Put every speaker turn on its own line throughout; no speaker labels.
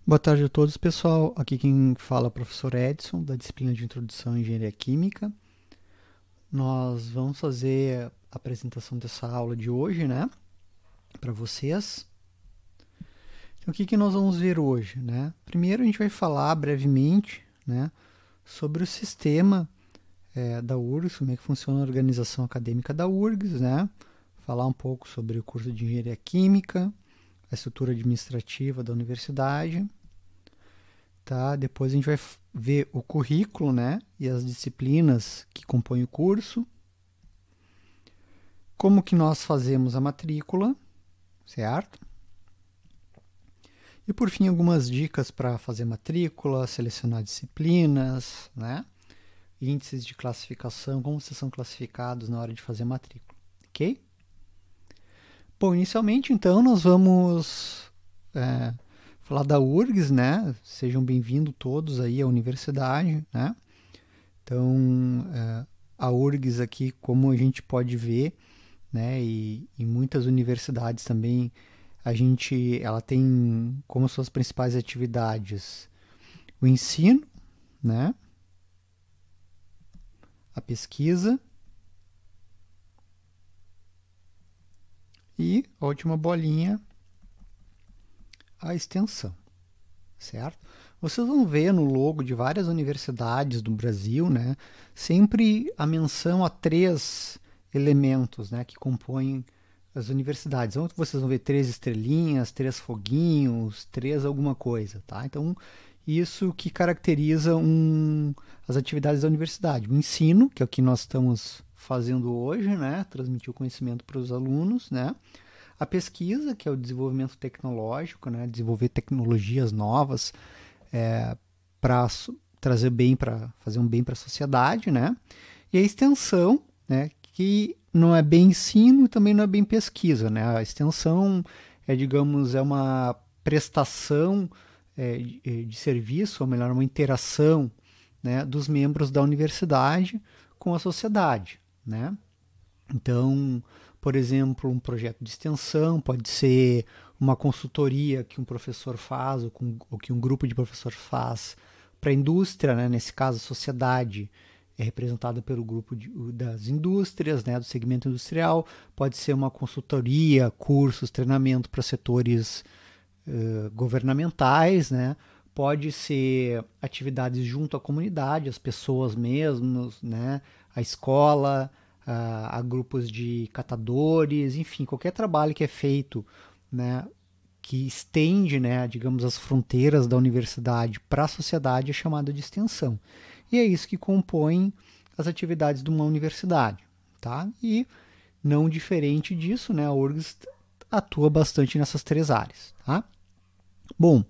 Boa tarde a todos, pessoal. Aqui quem fala é o professor Edson, da disciplina de Introdução à Engenharia Química. Nós vamos fazer a apresentação dessa aula de hoje, né, para vocês. Então, o que nós vamos ver hoje, né? Primeiro, a gente vai falar brevemente, né, sobre o sistema da URGS, como é que funciona a organização acadêmica da URGS, né? Falar um pouco sobre o curso de Engenharia Química, a estrutura administrativa da universidade. Tá? Depois a gente vai ver o currículo, né, e as disciplinas que compõem o curso. Como que nós fazemos a matrícula, certo? E por fim, algumas dicas para fazer matrícula, selecionar disciplinas, né? Índices de classificação, como vocês são classificados na hora de fazer matrícula, ok? Bom, inicialmente, então, nós vamos falar da URGS, né? Sejam bem-vindos todos aí à universidade, né? Então, a URGS aqui, como a gente pode ver, né, e em muitas universidades também, ela tem como suas principais atividades o ensino, né, a pesquisa e, a última bolinha, a extensão, certo? Vocês vão ver no logo de várias universidades do Brasil, né, sempre a menção a três elementos, né, que compõem as universidades. Então, vocês vão ver 3 estrelinhas, 3 foguinhos, 3 alguma coisa, tá? Então, isso que caracteriza as atividades da universidade. O ensino, que é o que nós estamos fazendo hoje, né, transmitir o conhecimento para os alunos, né? A pesquisa, que é o desenvolvimento tecnológico, né, desenvolver tecnologias novas para trazer bem, para fazer um bem para a sociedade, né? E a extensão, né, que não é bem ensino e também não é bem pesquisa, né? A extensão digamos, é uma prestação de serviço, ou melhor, uma interação, né, dos membros da universidade com a sociedade, né? Então, por exemplo, um projeto de extensão pode ser uma consultoria que um professor faz ou que um grupo de professores faz para a indústria, né? Nesse caso, a sociedade é representada pelo grupo das indústrias, né? Do segmento industrial. Pode ser uma consultoria, cursos, treinamento para setores governamentais, né? Pode ser atividades junto à comunidade, as pessoas mesmos, né? A escola, a grupos de catadores, enfim, qualquer trabalho que é feito, né, que estende, né, digamos, as fronteiras da universidade para a sociedade é chamado de extensão. E é isso que compõe as atividades de uma universidade, tá? E não diferente disso, né, a URGS atua bastante nessas três áreas, tá? Bom,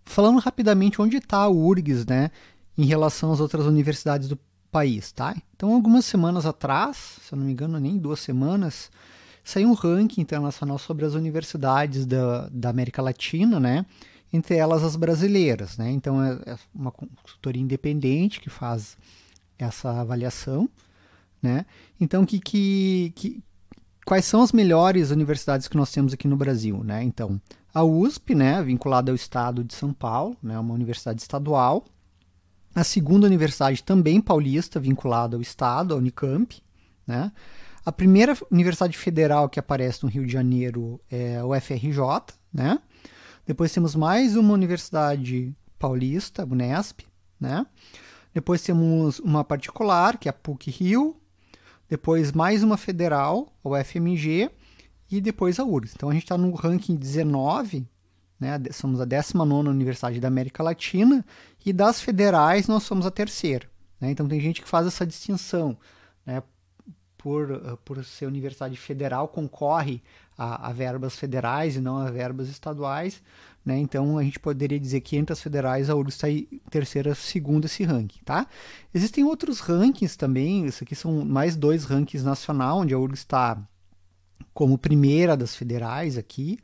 falando rapidamente onde está a URGS, né, em relação às outras universidades do país, tá? Então, algumas semanas atrás, se eu não me engano, nem 2 semanas, saiu um ranking internacional sobre as universidades da América Latina, né? Entre elas as brasileiras, né? Então, é uma consultoria independente que faz essa avaliação, né? Então, quais são as melhores universidades que nós temos aqui no Brasil, né? Então, a USP, né, vinculada ao estado de São Paulo, né, uma universidade estadual. A segunda universidade também paulista, vinculada ao estado, a Unicamp, né? A primeira universidade federal que aparece no Rio de Janeiro é a UFRJ, né? Depois temos mais uma universidade paulista, a Unesp, né? Depois temos uma particular, que é a PUC-Rio. Depois mais uma federal, a UFMG. E depois a URGS. Então a gente está no ranking 19, né? Somos a 19ª universidade da América Latina. E das federais nós somos a terceira. Né? Então tem gente que faz essa distinção, né? Por ser universidade federal, concorre a verbas federais e não a verbas estaduais, né? Então a gente poderia dizer que entre as federais a URGS está em terceira, segunda esse ranking, tá? Existem outros rankings também, isso aqui são mais 2 rankings nacional, onde a URGS está como primeira das federais aqui,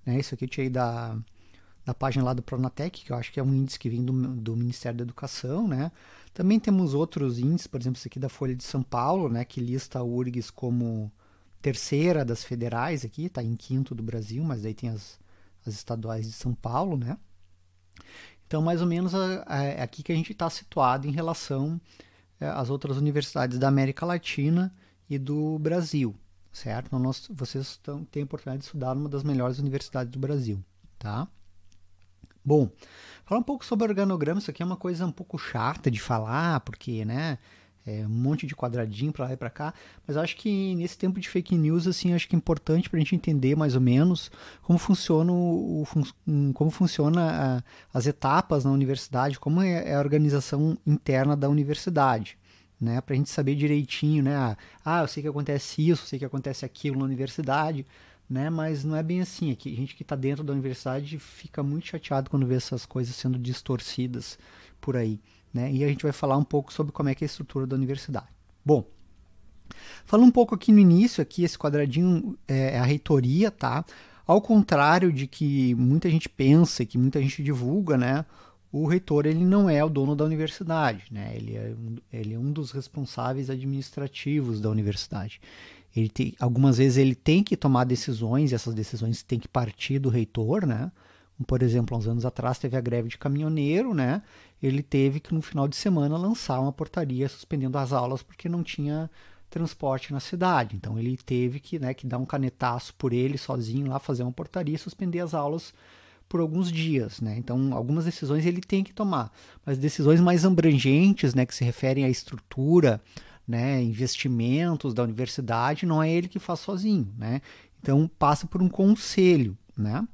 né? Isso aqui eu tirei da página lá do Pronatec, que eu acho que é um índice que vem do Ministério da Educação, né? Também temos outros índices, por exemplo, esse aqui da Folha de São Paulo, né, que lista a URGS como terceira das federais aqui, está em quinto do Brasil, mas daí tem as estaduais de São Paulo, né? Então, mais ou menos é aqui que a gente está situado em relação às outras universidades da América Latina e do Brasil, certo? Então, vocês têm a oportunidade de estudar numa das melhores universidades do Brasil, tá? Bom, falar um pouco sobre organograma, isso aqui é uma coisa um pouco chata de falar, porque, né, é um monte de quadradinho para lá e para cá, mas acho que nesse tempo de fake news, assim, acho que é importante para a gente entender mais ou menos como funciona, como funciona as etapas na universidade, como é a organização interna da universidade, né, para a gente saber direitinho, né, eu sei que acontece isso, eu sei que acontece aquilo na universidade, né, mas não é bem assim. Aqui, a gente que está dentro da universidade fica muito chateado quando vê essas coisas sendo distorcidas por aí, né? E a gente vai falar um pouco sobre como é que é a estrutura da universidade. Bom, falando um pouco aqui no início, aqui esse quadradinho é a reitoria, tá? Ao contrário de que muita gente pensa, que muita gente divulga, né? O reitor ele não é o dono da universidade, né? Ele é um dos responsáveis administrativos da universidade. Algumas vezes ele tem que tomar decisões, e essas decisões têm que partir do reitor, né? Por exemplo, há uns anos atrás teve a greve de caminhoneiro, né? Ele teve que no final de semana lançar uma portaria suspendendo as aulas porque não tinha transporte na cidade. Então ele teve que, né, que dar um canetaço por ele sozinho lá, fazer uma portaria e suspender as aulas por alguns dias, né? Então algumas decisões ele tem que tomar, mas decisões mais abrangentes, né, que se referem à estrutura, né, investimentos da universidade, não é ele que faz sozinho, né? Então passa por um conselho, né?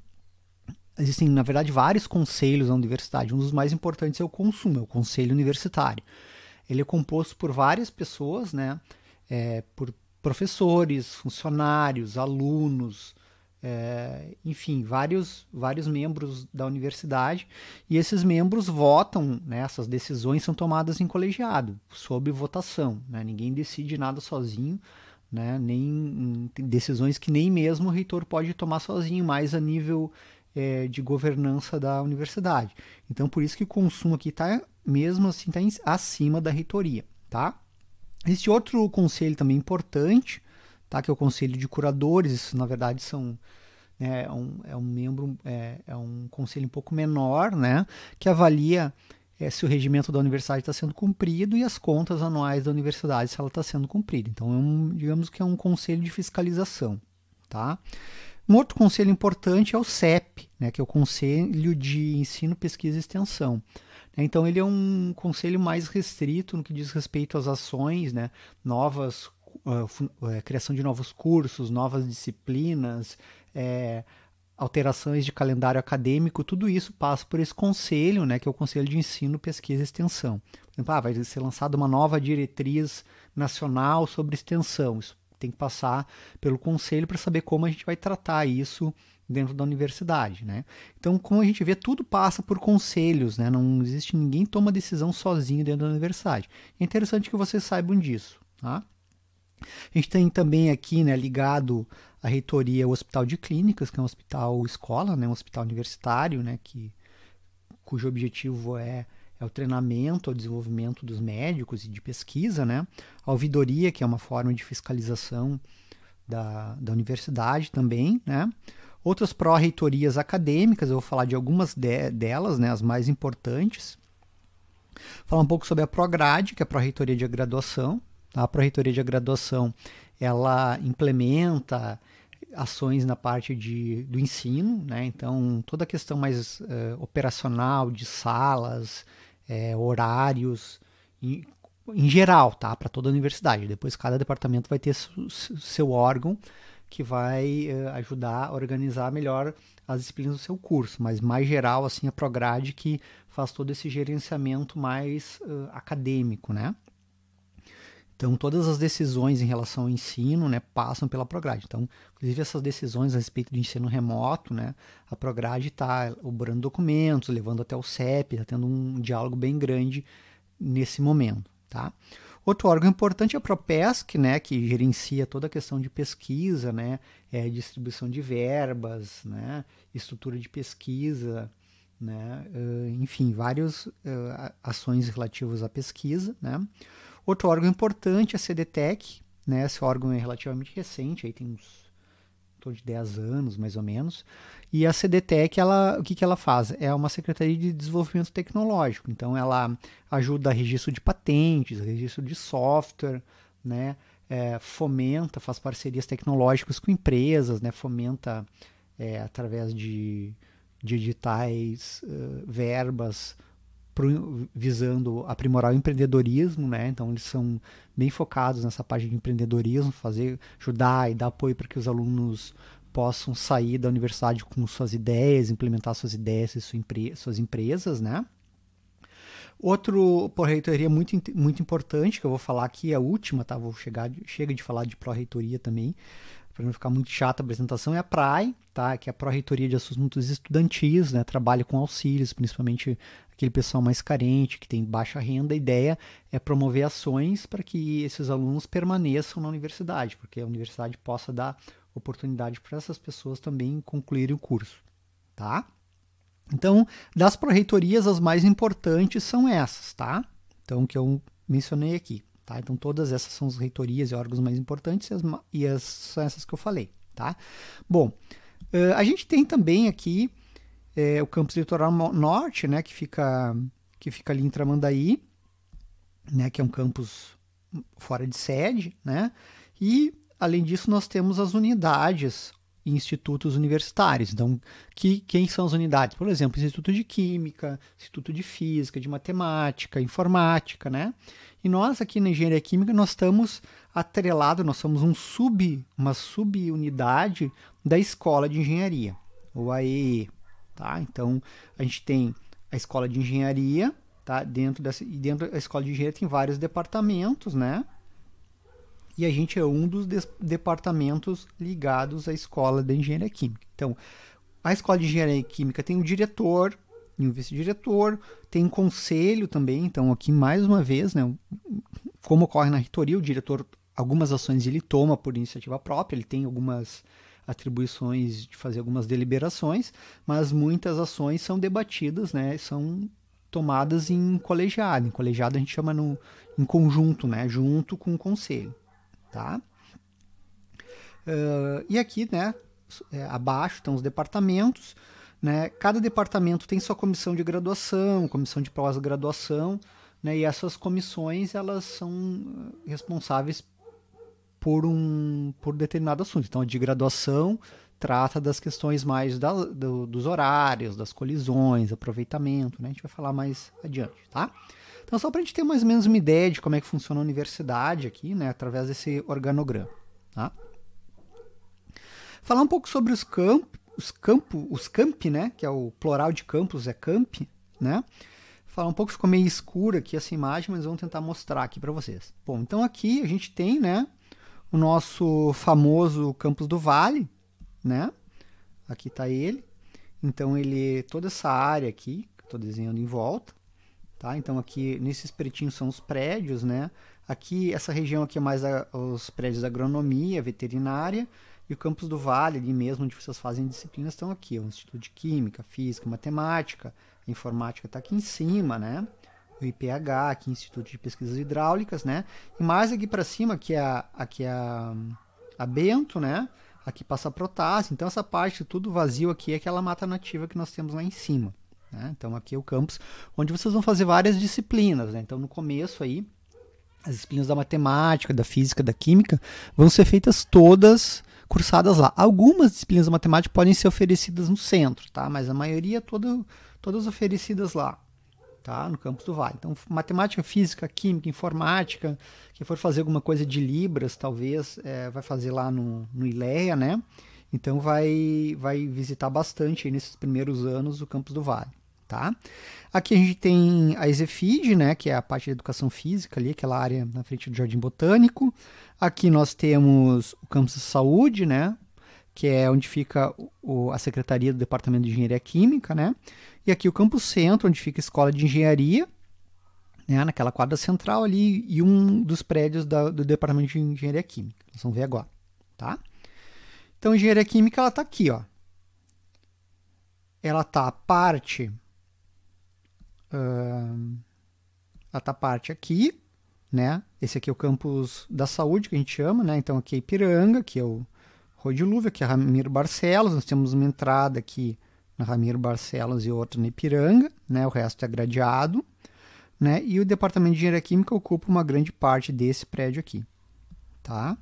Existem, na verdade, vários conselhos na universidade. Um dos mais importantes é o consumo, é o conselho universitário. Ele é composto por várias pessoas, né? Por professores, funcionários, alunos, enfim, vários membros da universidade, e esses membros votam, né? Essas decisões são tomadas em colegiado, sob votação, né? Ninguém decide nada sozinho, né? Nem decisões que nem mesmo o reitor pode tomar sozinho, mais a nível de governança da universidade. Então, por isso que o consumo aqui está, mesmo assim, tá acima da reitoria, tá? Existe outro conselho também importante, tá? Que é o conselho de curadores. Isso, na verdade, é um conselho um pouco menor, né? Que avalia se o regimento da universidade está sendo cumprido e as contas anuais da universidade se ela está sendo cumprida. Então, digamos que é um conselho de fiscalização, tá? Um outro conselho importante é o CEP, né, que é o Conselho de Ensino, Pesquisa e Extensão. Então, ele é um conselho mais restrito no que diz respeito às ações, né, criação de novos cursos, novas disciplinas, alterações de calendário acadêmico, tudo isso passa por esse conselho, né, que é o Conselho de Ensino, Pesquisa e Extensão. Por exemplo, vai ser lançada uma nova diretriz nacional sobre extensão. Isso tem que passar pelo conselho para saber como a gente vai tratar isso dentro da universidade, né? Então, como a gente vê, tudo passa por conselhos, né? Não existe ninguém que toma decisão sozinho dentro da universidade. É interessante que vocês saibam disso, tá? A gente tem também aqui, né, ligado à reitoria o Hospital de Clínicas, que é um hospital escola, né, um hospital universitário, né, cujo objetivo é o treinamento, o desenvolvimento dos médicos e de pesquisa, né? A ouvidoria, que é uma forma de fiscalização da universidade também, né? Outras pró-reitorias acadêmicas, eu vou falar de algumas delas, né, as mais importantes. Falar um pouco sobre a Prograde, que é a pró-reitoria de graduação. A pró-reitoria de graduação, ela implementa ações na parte do ensino, né? Então, toda a questão mais operacional de salas, horários, em geral, tá? Para toda a universidade. Depois, cada departamento vai ter seu órgão que vai ajudar a organizar melhor as disciplinas do seu curso, mas mais geral, assim, a Prograde que faz todo esse gerenciamento mais acadêmico, né? Então, todas as decisões em relação ao ensino, né, passam pela Prograde. Então, inclusive essas decisões a respeito de ensino remoto, né, a Prograde está elaborando documentos, levando até o CEP, está tendo um diálogo bem grande nesse momento, tá? Outro órgão importante é a Propesc, né, que gerencia toda a questão de pesquisa, né, distribuição de verbas, né, estrutura de pesquisa, né, enfim, várias ações relativas à pesquisa, né. Outro órgão importante é a CDTEC, né? Esse órgão é relativamente recente, aí tem uns torno de 10 anos, mais ou menos. E a CDTEC, o que ela faz? É uma Secretaria de Desenvolvimento Tecnológico. Então, ela ajuda a registro de patentes, registro de software, né? Fomenta, faz parcerias tecnológicas com empresas, né? Fomenta através de editais, verbas, visando aprimorar o empreendedorismo, né? Então eles são bem focados nessa parte de empreendedorismo, ajudar e dar apoio para que os alunos possam sair da universidade com suas ideias, implementar suas ideias e suas empresas, né? Outro pró-reitoria muito importante que eu vou falar aqui, a última, tá? Chega de falar de pró-reitoria também, para não ficar muito chata a apresentação, é a PRAE, tá? Que é a Pró-Reitoria de Assuntos Estudantis, né? Trabalha com auxílios, principalmente aquele pessoal mais carente, que tem baixa renda. A ideia é promover ações para que esses alunos permaneçam na universidade, porque a universidade possa dar oportunidade para essas pessoas também concluírem o curso, tá? Então, das pró-reitorias, as mais importantes são essas, tá? Então, que eu mencionei aqui. Tá? Então, todas essas são as reitorias e órgãos mais importantes são essas que eu falei. Tá? Bom, a gente tem também aqui o campus Litoral Norte, né, que fica ali em Tramandaí, né, que é um campus fora de sede. Né? E, além disso, nós temos as unidades e institutos universitários. Então, quem são as unidades? Por exemplo, Instituto de Química, Instituto de Física, de Matemática, Informática, né? E nós aqui na Engenharia Química, nós estamos atrelados, nós somos uma subunidade da Escola de Engenharia, o AEE, tá? Então, a gente tem a Escola de Engenharia, tá? Dentro da Escola de Engenharia tem vários departamentos, né? E a gente é um dos departamentos ligados à Escola de Engenharia Química. Então, a Escola de Engenharia Química tem um diretor e um vice-diretor, tem um conselho também. Então, aqui, mais uma vez, né, como ocorre na reitoria, o diretor, algumas ações ele toma por iniciativa própria, ele tem algumas atribuições de fazer algumas deliberações, mas muitas ações são debatidas, né, são tomadas em colegiado. Em colegiado a gente chama em conjunto, né, junto com o conselho. Tá? E aqui, né, abaixo estão os departamentos, né? Cada departamento tem sua comissão de graduação, comissão de pós-graduação, né? E essas comissões elas são responsáveis por determinado assunto. Então, a de graduação trata das questões mais dos horários, das colisões, aproveitamento, né? A gente vai falar mais adiante, tá? Então, só para a gente ter mais ou menos uma ideia de como é que funciona a universidade aqui, né, através desse organograma. Tá? Falar um pouco sobre os campi, né, que é o plural de campus, é campi, né? Falar um pouco, ficou meio escuro aqui essa imagem, mas vamos tentar mostrar aqui para vocês. Bom, então aqui a gente tem, né, o nosso famoso Campus do Vale, né? Aqui está ele. Então, toda essa área aqui, que eu estou desenhando em volta. Tá? Então, aqui, nesses pretinhos são os prédios, né? Aqui, essa região aqui é mais os prédios da agronomia, veterinária, e o Campus do Vale, ali mesmo, onde vocês fazem disciplinas, estão aqui. O Instituto de Química, Física, Matemática, a Informática está aqui em cima, né? O IPH, aqui, Instituto de Pesquisas Hidráulicas, né? E mais aqui para cima, aqui é a Bento, né? Aqui passa a Protásio. Então, essa parte, tudo vazio aqui, é aquela mata nativa que nós temos lá em cima. Né? Então, aqui é o campus onde vocês vão fazer várias disciplinas. Né? Então, no começo aí, as disciplinas da matemática, da física, da química vão ser feitas todas cursadas lá. Algumas disciplinas da matemática podem ser oferecidas no centro, tá? Mas a maioria todas oferecidas lá, tá? No campus do Vale. Então, matemática, física, química, informática, quem for fazer alguma coisa de Libras, talvez, vai fazer lá no ILEA, né? Então, vai visitar bastante aí nesses primeiros anos o campus do Vale. Tá? Aqui a gente tem a ESEFID, né, que é a parte de educação física ali, aquela área na frente do Jardim Botânico. Aqui nós temos o campus de saúde, né, que é onde fica a secretaria do Departamento de Engenharia Química, né? E aqui o campus centro, onde fica a escola de engenharia, né, naquela quadra central ali, e um dos prédios do Departamento de Engenharia Química. Nós vamos ver agora, tá? Então, a engenharia química, ela está aqui, ó. Ela está parte aqui, né? Esse aqui é o campus da saúde, que a gente chama, né? Então, aqui é Ipiranga, que é o Rua Dilúvio, aqui é Ramiro Barcelos, nós temos uma entrada aqui na Ramiro Barcelos e outra na Ipiranga, né? O resto é gradeado, né? E o Departamento de Engenharia Química ocupa uma grande parte desse prédio aqui, tá?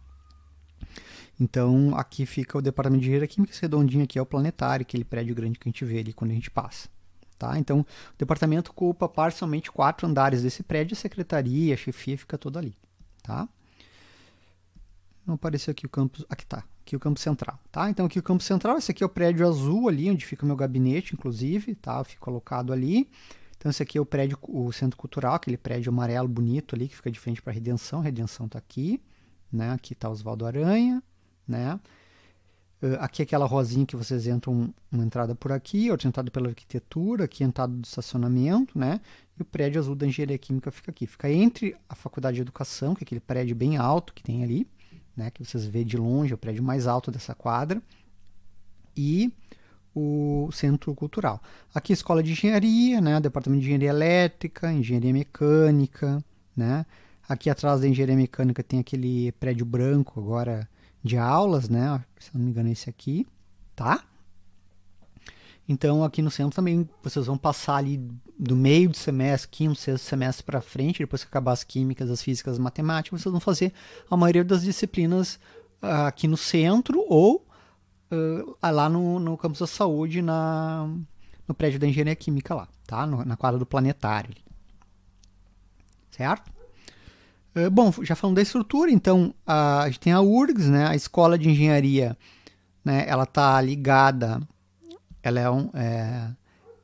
Então, aqui fica o Departamento de Engenharia Química, esse redondinho aqui é o planetário, aquele prédio grande que a gente vê ali quando a gente passa. Tá? Então, o departamento ocupa parcialmente 4 andares desse prédio, a secretaria, a chefia fica toda ali. Tá? Não apareceu aqui o campus. Aqui tá. Aqui o campus central. Tá? Então, aqui o campus central, esse aqui é o prédio azul ali, onde fica o meu gabinete, inclusive. Tá? Eu fico alocado ali. Então, esse aqui é o prédio, o Centro Cultural, aquele prédio amarelo bonito ali, que fica de frente para a Redenção. A Redenção tá aqui. Né? Aqui tá Oswaldo Aranha. Né? Aqui aquela rosinha que vocês entram, uma entrada por aqui, outra entrada pela arquitetura, aqui a entrada do estacionamento, né? E o prédio azul da Engenharia Química fica aqui. Fica entre a Faculdade de Educação, que é aquele prédio bem alto que tem ali, né? Que vocês vê de longe, é o prédio mais alto dessa quadra, e o Centro Cultural. Aqui a Escola de Engenharia, né? Departamento de Engenharia Elétrica, Engenharia Mecânica, né? Aqui atrás da Engenharia Mecânica tem aquele prédio branco agora de aulas, né? Se não me engano, esse aqui, tá? Então, aqui no centro também vocês vão passar ali do meio do semestre, quinto, sexto semestre para frente, depois que acabar as químicas, as físicas, as matemáticas, vocês vão fazer a maioria das disciplinas aqui no centro ou lá no campus da saúde, no prédio da engenharia química lá, tá? Na quadra do planetário. Certo? Bom, já falando da estrutura, então a gente tem a URGS, né, a Escola de Engenharia, né, ela está ligada, ela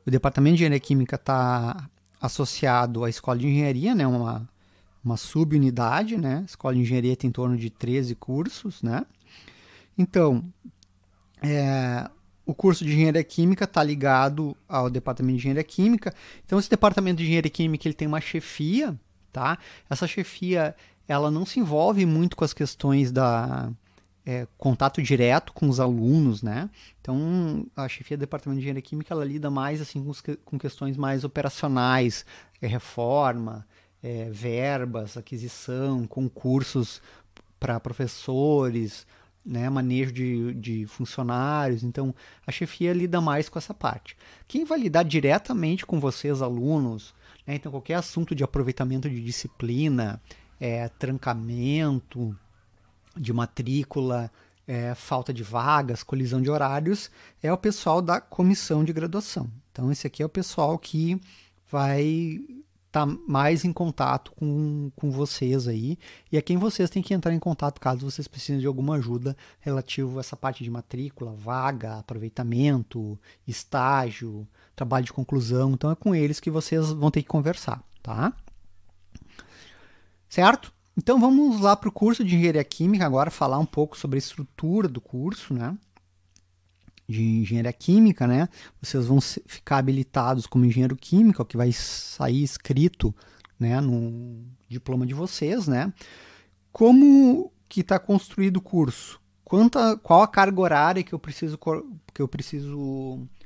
o Departamento de Engenharia Química está associado à Escola de Engenharia, né, uma subunidade, né, a Escola de Engenharia tem em torno de 13 cursos, né, então o curso de Engenharia Química está ligado ao Departamento de Engenharia Química, então esse Departamento de Engenharia Química ele tem uma chefia. Tá? Essa chefia ela não se envolve muito com as questões da contato direto com os alunos, né? Então a chefia do Departamento de Engenharia Química ela lida mais assim com questões mais operacionais, reforma, verbas, aquisição, concursos para professores, né? Manejo de funcionários. Então a chefia lida mais com essa parte. Quem vai lidar diretamente com vocês, alunos, então, qualquer assunto de aproveitamento de disciplina, trancamento de matrícula, falta de vagas, colisão de horários, é o pessoal da comissão de graduação. Então, esse aqui é o pessoal que vai estar mais em contato com vocês aí, e é quem vocês têm que entrar em contato caso vocês precisem de alguma ajuda relativo a essa parte de matrícula, vaga, aproveitamento, estágio, trabalho de conclusão. Então é com eles que vocês vão ter que conversar, tá? Certo? Então vamos lá para o curso de Engenharia Química agora, falar um pouco sobre a estrutura do curso, né? De Engenharia Química, né? Vocês vão ficar habilitados como engenheiro químico, o que vai sair escrito, né, no diploma de vocês, né? Como que está construído o curso? Qual a carga horária que eu preciso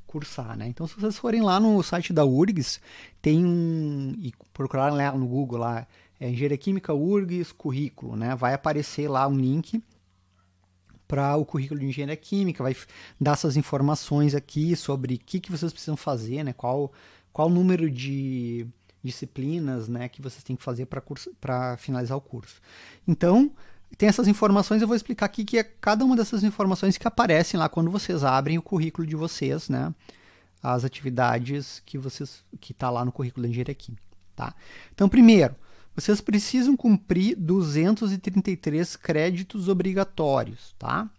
cursar, né? Então, se vocês forem lá no site da URGS, e procurarem lá no Google lá, Engenharia Química URGS currículo, né? Vai aparecer lá um link para o currículo de Engenharia Química, vai dar essas informações aqui sobre o que vocês precisam fazer, né? Qual o número de disciplinas, né, que vocês têm que fazer para finalizar o curso. Então, tem essas informações, eu vou explicar aqui que é cada uma dessas informações que aparecem lá quando vocês abrem o currículo de vocês, né? As atividades que está lá no currículo da Engenharia Química, tá? Então, primeiro, vocês precisam cumprir 233 créditos obrigatórios, tá?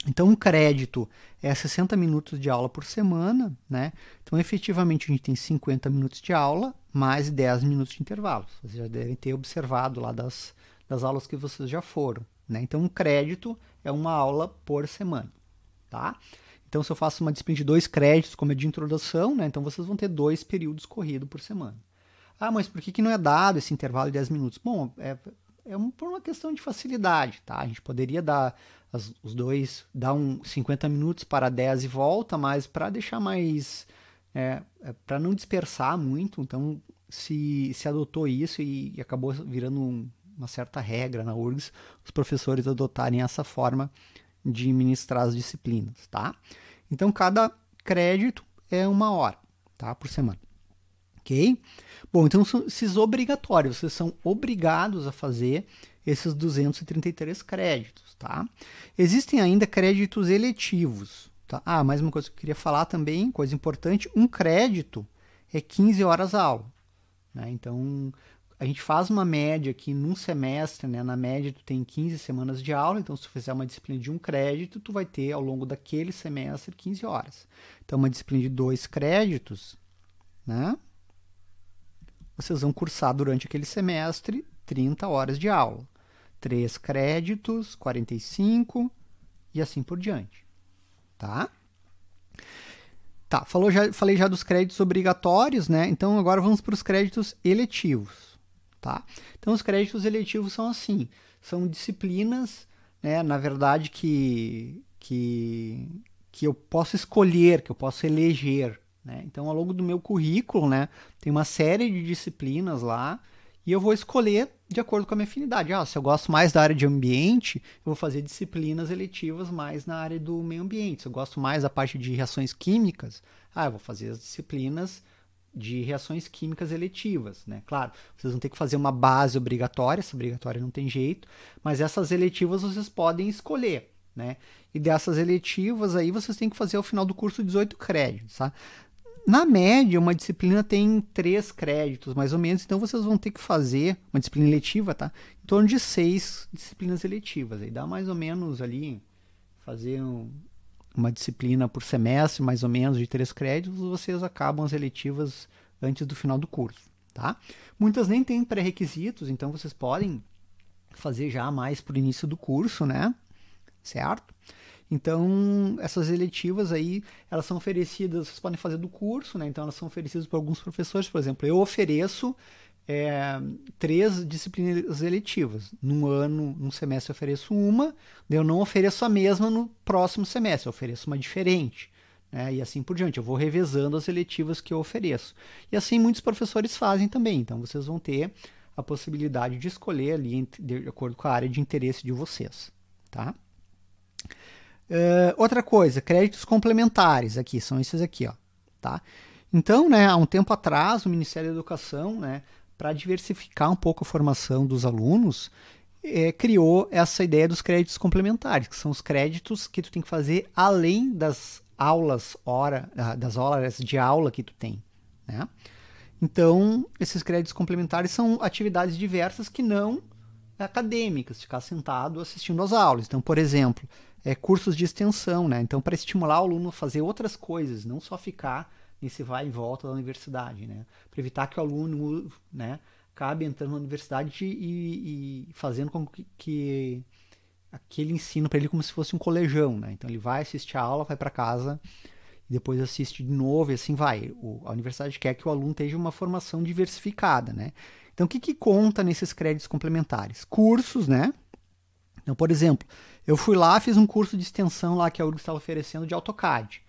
Então, um crédito é 60 minutos de aula por semana, né? Então, efetivamente, a gente tem 50 minutos de aula, mais 10 minutos de intervalo. Vocês já devem ter observado lá das aulas que vocês já foram, né? Então, um crédito é uma aula por semana, tá? Então, se eu faço uma disciplina de 2 créditos, como é de introdução, né? Então, vocês vão ter 2 períodos corridos por semana. Ah, mas por que não é dado esse intervalo de 10 minutos? Bom, por uma questão de facilidade, tá? A gente poderia dar os dois, dar 50 minutos para 10 e volta, mas para deixar mais... para não dispersar muito, então se adotou isso e acabou virando uma certa regra na URGS, os professores adotarem essa forma de ministrar as disciplinas, tá? Então, cada crédito é 1 hora, tá? Por semana, ok? Bom, então são esses obrigatórios, vocês são obrigados a fazer esses 233 créditos, tá? Existem ainda créditos eletivos, tá? Ah, mais uma coisa que eu queria falar também, coisa importante, um crédito é 15 horas aula, né? Então, a gente faz uma média aqui num semestre, né? Na média tu tem 15 semanas de aula, então se tu fizer uma disciplina de 1 crédito, tu vai ter ao longo daquele semestre 15 horas. Então, uma disciplina de 2 créditos, né? Vocês vão cursar durante aquele semestre 30 horas de aula. 3 créditos, 45 e assim por diante, tá? Tá, falei já dos créditos obrigatórios, né? Então, agora vamos para os créditos eletivos, tá? Então, os créditos eletivos são assim, são disciplinas, né, na verdade, que eu posso escolher, que eu posso eleger, né? Então, ao longo do meu currículo, né, tem uma série de disciplinas lá e eu vou escolher de acordo com a minha afinidade. Ah, se eu gosto mais da área de ambiente, eu vou fazer disciplinas eletivas mais na área do meio ambiente. Se eu gosto mais da parte de reações químicas, eu vou fazer as disciplinas de reações químicas eletivas, né? Claro, vocês vão ter que fazer uma base obrigatória, essa obrigatória não tem jeito, mas essas eletivas vocês podem escolher, né? E dessas eletivas aí vocês têm que fazer ao final do curso 18 créditos, tá? Na média, uma disciplina tem 3 créditos, mais ou menos, então vocês vão ter que fazer uma disciplina eletiva, tá? Em torno de 6 disciplinas eletivas. Aí dá mais ou menos ali, fazer uma disciplina por semestre, mais ou menos, de 3 créditos, vocês acabam as eletivas antes do final do curso, tá? Muitas nem têm pré-requisitos, então vocês podem fazer já mais para o início do curso, né? Certo? Então, essas eletivas aí, elas são oferecidas, vocês podem fazer do curso, né? Então, elas são oferecidas por alguns professores. Por exemplo, eu ofereço 3 disciplinas eletivas. Num semestre eu ofereço uma, eu não ofereço a mesma no próximo semestre, eu ofereço uma diferente, né? E assim por diante. Eu vou revezando as eletivas que eu ofereço. E assim muitos professores fazem também. Então, vocês vão ter a possibilidade de escolher ali de acordo com a área de interesse de vocês, tá? Outra coisa, créditos complementares aqui, são esses aqui, ó, tá? Então, né, há um tempo atrás, o Ministério da Educação, né, para diversificar um pouco a formação dos alunos, criou essa ideia dos créditos complementares, que são os créditos que tu tem que fazer além das aulas, das horas de aula que tu tem, né? Então, esses créditos complementares são atividades diversas que não acadêmicas, ficar sentado assistindo às aulas. Então, por exemplo, cursos de extensão, né? Então, para estimular o aluno a fazer outras coisas, não só ficar nesse vai e volta da universidade, né? Para evitar que o aluno, né, acabe entrando na universidade e fazendo com que aquele ensino para ele como se fosse um colegião, né? Então, ele vai assistir a aula, vai para casa e depois assiste de novo e assim vai. A universidade quer que o aluno tenha uma formação diversificada, né? Então, o que conta nesses créditos complementares? Cursos, né? Então, por exemplo, eu fui lá, fiz um curso de extensão lá que a URGS estava oferecendo de AutoCAD.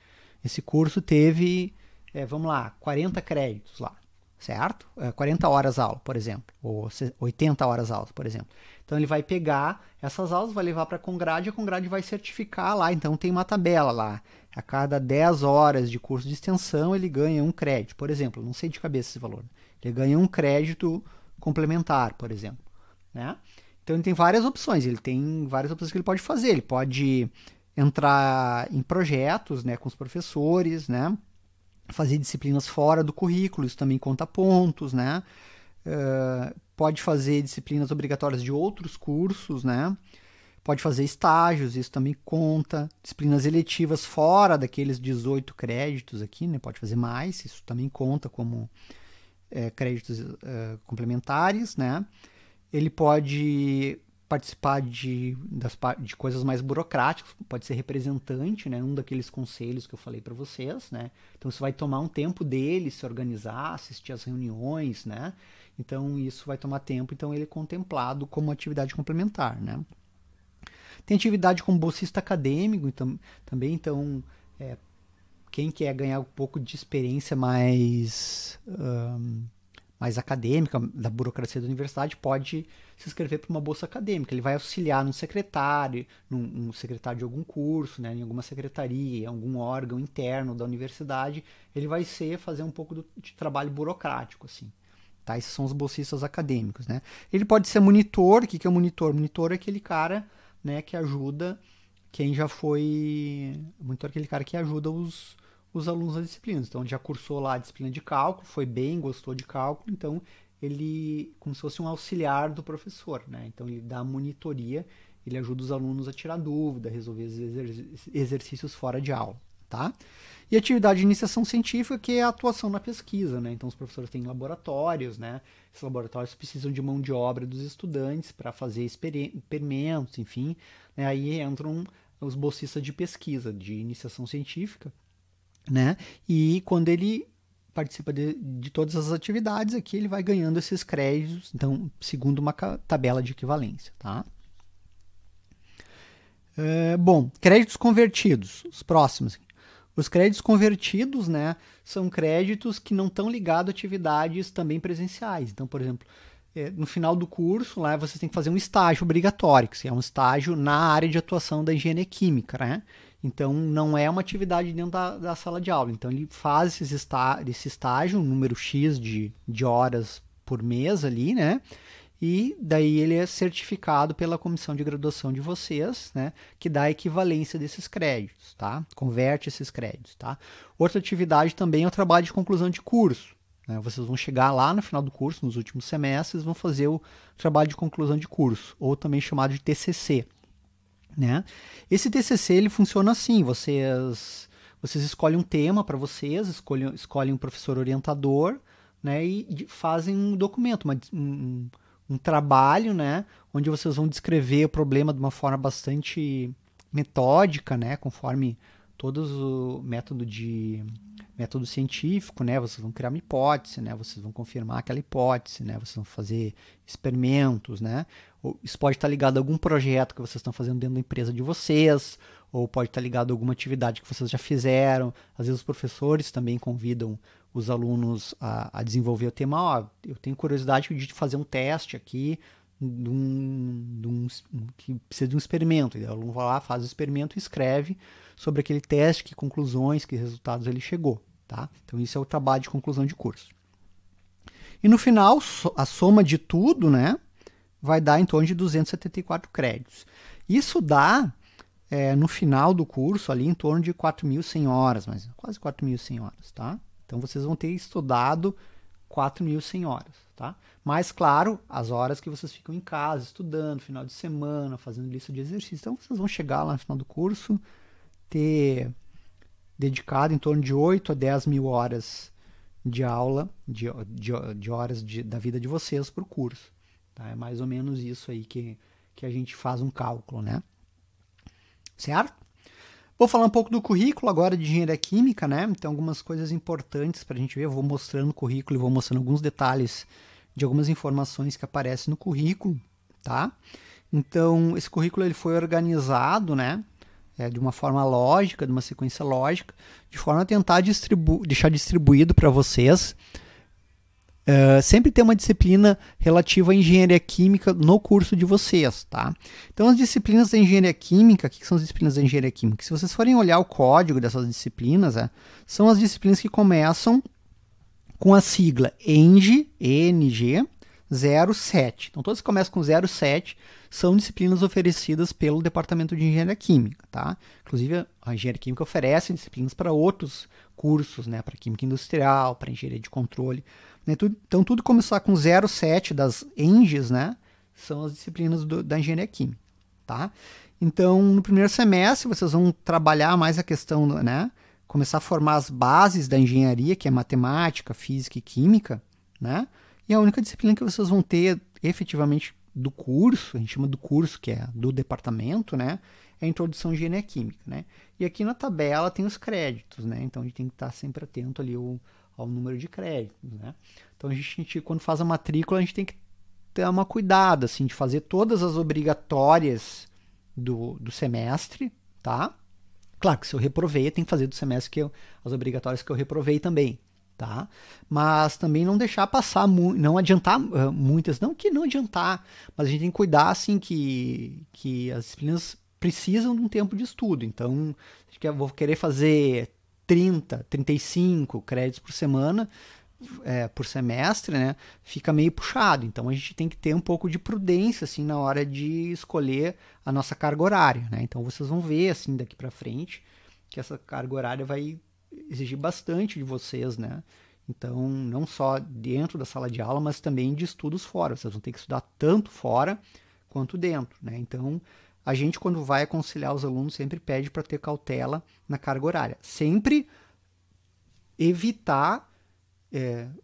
Esse curso teve, vamos lá, 40 créditos lá, certo? 40 horas aula, por exemplo, ou 80 horas aula, por exemplo. Então, ele vai pegar essas aulas, vai levar para a Congrade, e a Congrade vai certificar lá. Então, tem uma tabela lá. A cada 10 horas de curso de extensão, ele ganha 1 crédito. Por exemplo, não sei de cabeça esse valor. Ele ganha 1 crédito complementar, por exemplo, né? Então, ele tem várias opções. Ele tem várias opções que ele pode fazer. Ele pode entrar em projetos, né, com os professores, né? Fazer disciplinas fora do currículo, isso também conta pontos, né? Pode fazer disciplinas obrigatórias de outros cursos, né? Pode fazer estágios, isso também conta. Disciplinas eletivas fora daqueles 18 créditos aqui, né? Pode fazer mais, isso também conta como créditos complementares, né? Ele pode participar de coisas mais burocráticas, pode ser representante, né? Um daqueles conselhos que eu falei para vocês, né? Então, isso vai tomar um tempo dele se organizar, assistir às reuniões, né? Então, isso vai tomar tempo, então ele é contemplado como atividade complementar, né? Tem atividade como bolsista acadêmico também, então, quem quer ganhar um pouco de experiência mais mais acadêmica, da burocracia da universidade, pode se inscrever para uma bolsa acadêmica. Ele vai auxiliar num secretário, num secretário de algum curso, né, em alguma secretaria, em algum órgão interno da universidade. Ele vai fazer um pouco de trabalho burocrático, assim. Tá? Esses são os bolsistas acadêmicos, né? Ele pode ser monitor. O que é o monitor? Monitor é aquele cara, né, que ajuda quem já foi... Monitor é aquele cara que ajuda os alunos das disciplinas. Então, ele já cursou lá a disciplina de cálculo, foi bem, gostou de cálculo, então ele, como se fosse um auxiliar do professor, né? Então, ele dá monitoria, ele ajuda os alunos a tirar dúvida, resolver exercícios fora de aula, tá? E atividade de iniciação científica, que é a atuação na pesquisa, né? Então, os professores têm laboratórios, né? Esses laboratórios precisam de mão de obra dos estudantes para fazer experimentos, enfim, né? Aí entram os bolsistas de pesquisa, de iniciação científica, né? E quando ele participa de todas as atividades aqui, ele vai ganhando esses créditos, então, segundo uma tabela de equivalência, tá? Bom, créditos convertidos, os próximos. Os créditos convertidos, né, são créditos que não estão ligados a atividades também presenciais. Então, por exemplo, no final do curso, lá você tem que fazer um estágio obrigatório, que é um estágio na área de atuação da engenharia química, né? Então, não é uma atividade dentro da sala de aula. Então, ele faz esse estágio, um número X de horas por mês ali, né? E daí ele é certificado pela comissão de graduação de vocês, né? Que dá a equivalência desses créditos, tá? Converte esses créditos, tá? Outra atividade também é o trabalho de conclusão de curso. Né? Vocês vão chegar lá no final do curso, nos últimos semestres, vão fazer o trabalho de conclusão de curso, ou também chamado de TCC. Né? Esse TCC ele funciona assim: vocês escolhem um tema para vocês, escolhem um professor orientador, né? E fazem um documento, um trabalho, né? Onde vocês vão descrever o problema de uma forma bastante metódica, né? Conforme todos o método científico, né? Vocês vão criar uma hipótese, né? Vocês vão confirmar aquela hipótese, né? Vocês vão fazer experimentos, né? Isso pode estar ligado a algum projeto que vocês estão fazendo dentro da empresa de vocês, ou pode estar ligado a alguma atividade que vocês já fizeram. Às vezes os professores também convidam os alunos a desenvolver o tema. Ó, eu tenho curiosidade de fazer um teste aqui que precisa de um experimento. O aluno vai lá, faz o experimento e escreve sobre aquele teste, que conclusões, que resultados ele chegou. Tá? Então, isso é o trabalho de conclusão de curso. E no final, a soma de tudo, né, vai dar em torno de 274 créditos. Isso dá, no final do curso, ali em torno de 4.100 horas, mas quase 4.100 horas. Tá? Então, vocês vão ter estudado 4.100 horas. Tá? Mas, claro, as horas que vocês ficam em casa, estudando, final de semana, fazendo lista de exercícios. Então, vocês vão chegar lá no final do curso, ter dedicado em torno de 8 a 10 mil horas de aula, de horas da vida de vocês para o curso. Tá? É mais ou menos isso aí que a gente faz um cálculo, né? Certo? Vou falar um pouco do currículo agora de engenharia química, né? Então, algumas coisas importantes para a gente ver. Eu vou mostrando o currículo e vou mostrando alguns detalhes de algumas informações que aparecem no currículo, tá? Então, esse currículo ele foi organizado, né? De uma forma lógica, de uma sequência lógica, de forma a tentar deixar distribuído para vocês. Sempre ter uma disciplina relativa à engenharia química no curso de vocês, tá? Então, as disciplinas da engenharia química, o que são as disciplinas da engenharia química? Se vocês forem olhar o código dessas disciplinas, são as disciplinas que começam com a sigla ENG 07. Então, todas que começam com 07 são disciplinas oferecidas pelo Departamento de Engenharia Química, tá? Inclusive, a Engenharia Química oferece disciplinas para outros cursos, né? Para Química Industrial, para Engenharia de Controle. Então, tudo começar com 07 das ENGs, né? São as disciplinas da Engenharia Química, tá? Então, no primeiro semestre, vocês vão trabalhar mais a questão, né? Começar a formar as bases da engenharia, que é matemática, física e química, né? E a única disciplina que vocês vão ter efetivamente do curso, a gente chama do curso, que é do departamento, né? É a introdução à engenharia química, né? E aqui na tabela tem os créditos, né? Então, a gente tem que estar sempre atento ali ao número de créditos, né? Então, a gente, quando faz a matrícula, a gente tem que ter uma cuidado, assim, de fazer todas as obrigatórias do semestre, tá? Claro que se eu reprovei, tem que fazer do semestre as obrigatórias que eu reprovei também, tá? Mas também não deixar passar, não adiantar muitas, não que não adiantar, mas a gente tem que cuidar, assim, que as disciplinas precisam de um tempo de estudo. Então, eu vou querer fazer 35 créditos por semana, por semestre, né? Fica meio puxado. Então, a gente tem que ter um pouco de prudência, assim, na hora de escolher a nossa carga horária, né? Então, vocês vão ver, assim, daqui para frente, que essa carga horária vai exigir bastante de vocês, né? Então, não só dentro da sala de aula, mas também de estudos fora. Vocês vão ter que estudar tanto fora quanto dentro, né? Então, a gente, quando vai aconselhar os alunos, sempre pede para ter cautela na carga horária. Sempre evitar,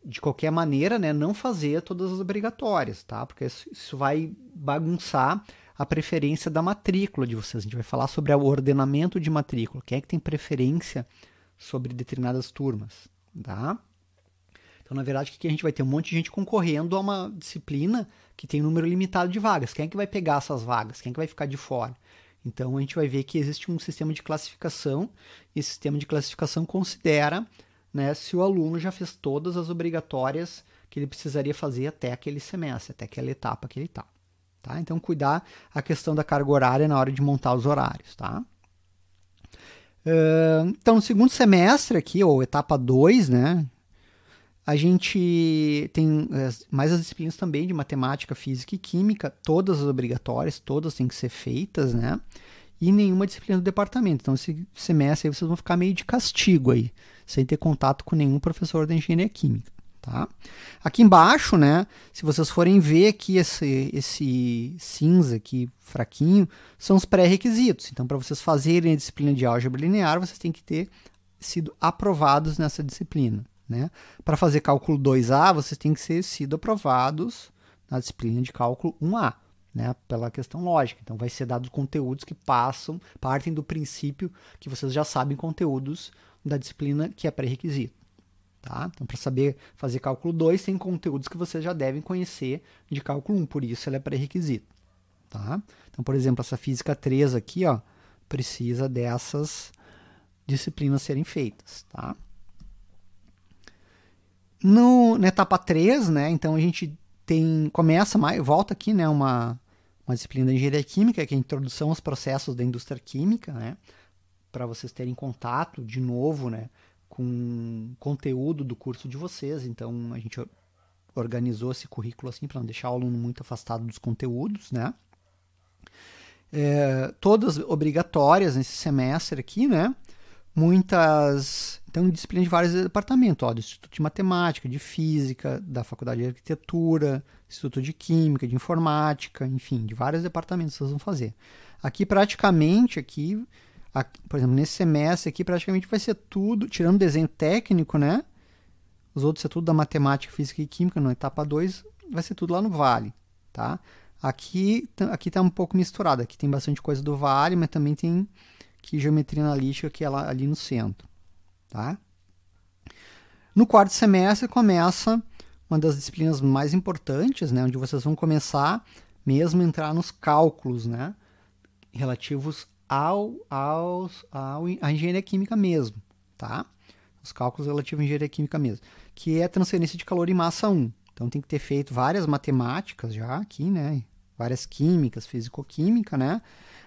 de qualquer maneira, né, não fazer todas as obrigatórias, tá? Porque isso vai bagunçar a preferência da matrícula de vocês. A gente vai falar sobre o ordenamento de matrícula. Quem é que tem preferência sobre determinadas turmas, tá? Então, na verdade, aqui a gente vai ter um monte de gente concorrendo a uma disciplina que tem um número limitado de vagas. Quem é que vai pegar essas vagas? Quem é que vai ficar de fora? Então, a gente vai ver que existe um sistema de classificação, e esse sistema de classificação considera, né, se o aluno já fez todas as obrigatórias que ele precisaria fazer até aquele semestre, até aquela etapa que ele está. Tá? Então, cuidar a questão da carga horária na hora de montar os horários. Tá? Então, no segundo semestre aqui, ou etapa 2, né, a gente tem mais as disciplinas também de matemática, física e química, todas as obrigatórias, todas têm que ser feitas, né? E nenhuma disciplina do departamento. Então, esse semestre aí vocês vão ficar meio de castigo aí, sem ter contato com nenhum professor da engenharia química, tá? Aqui embaixo, né, se vocês forem ver aqui esse cinza aqui, fraquinho, são os pré-requisitos. Então, para vocês fazerem a disciplina de álgebra linear, vocês têm que ter sido aprovados nessa disciplina. Né? Para fazer cálculo 2A, vocês têm que ter sido aprovados na disciplina de cálculo 1A, né? Pela questão lógica. Então, vai ser dados conteúdos que partem do princípio que vocês já sabem conteúdos da disciplina que é pré-requisito. Tá? Então, para saber fazer cálculo 2, tem conteúdos que vocês já devem conhecer de cálculo 1, por isso ela é pré-requisito. Tá? Então, por exemplo, essa física 3 aqui, ó, precisa dessas disciplinas serem feitas. Tá? Na etapa 3, né, então a gente volta aqui, né, uma disciplina da engenharia química, que é a introdução aos processos da indústria química, né, para vocês terem contato de novo, né, com conteúdo do curso de vocês. Então a gente organizou esse currículo assim para não deixar o aluno muito afastado dos conteúdos, né. Todas obrigatórias nesse semestre aqui, né, então, disciplina de vários departamentos, do Instituto de Matemática, de Física, da Faculdade de Arquitetura, Instituto de Química, de Informática, enfim, de vários departamentos vocês vão fazer. Aqui, praticamente, por exemplo, nesse semestre aqui, praticamente vai ser tudo, tirando desenho técnico, né? Os outros é tudo da Matemática, Física e Química, na etapa 2, vai ser tudo lá no Vale, tá? Aqui tá um pouco misturado, aqui tem bastante coisa do Vale, mas também tem geometria analítica, que é lá, ali no centro. Tá? No quarto semestre começa uma das disciplinas mais importantes, né, onde vocês vão começar mesmo a entrar nos cálculos, né, relativos à engenharia química mesmo. Tá? Os cálculos relativos à engenharia química mesmo, que é transferência de calor em massa 1. Então tem que ter feito várias matemáticas já aqui, né, várias químicas, fisicoquímica, né.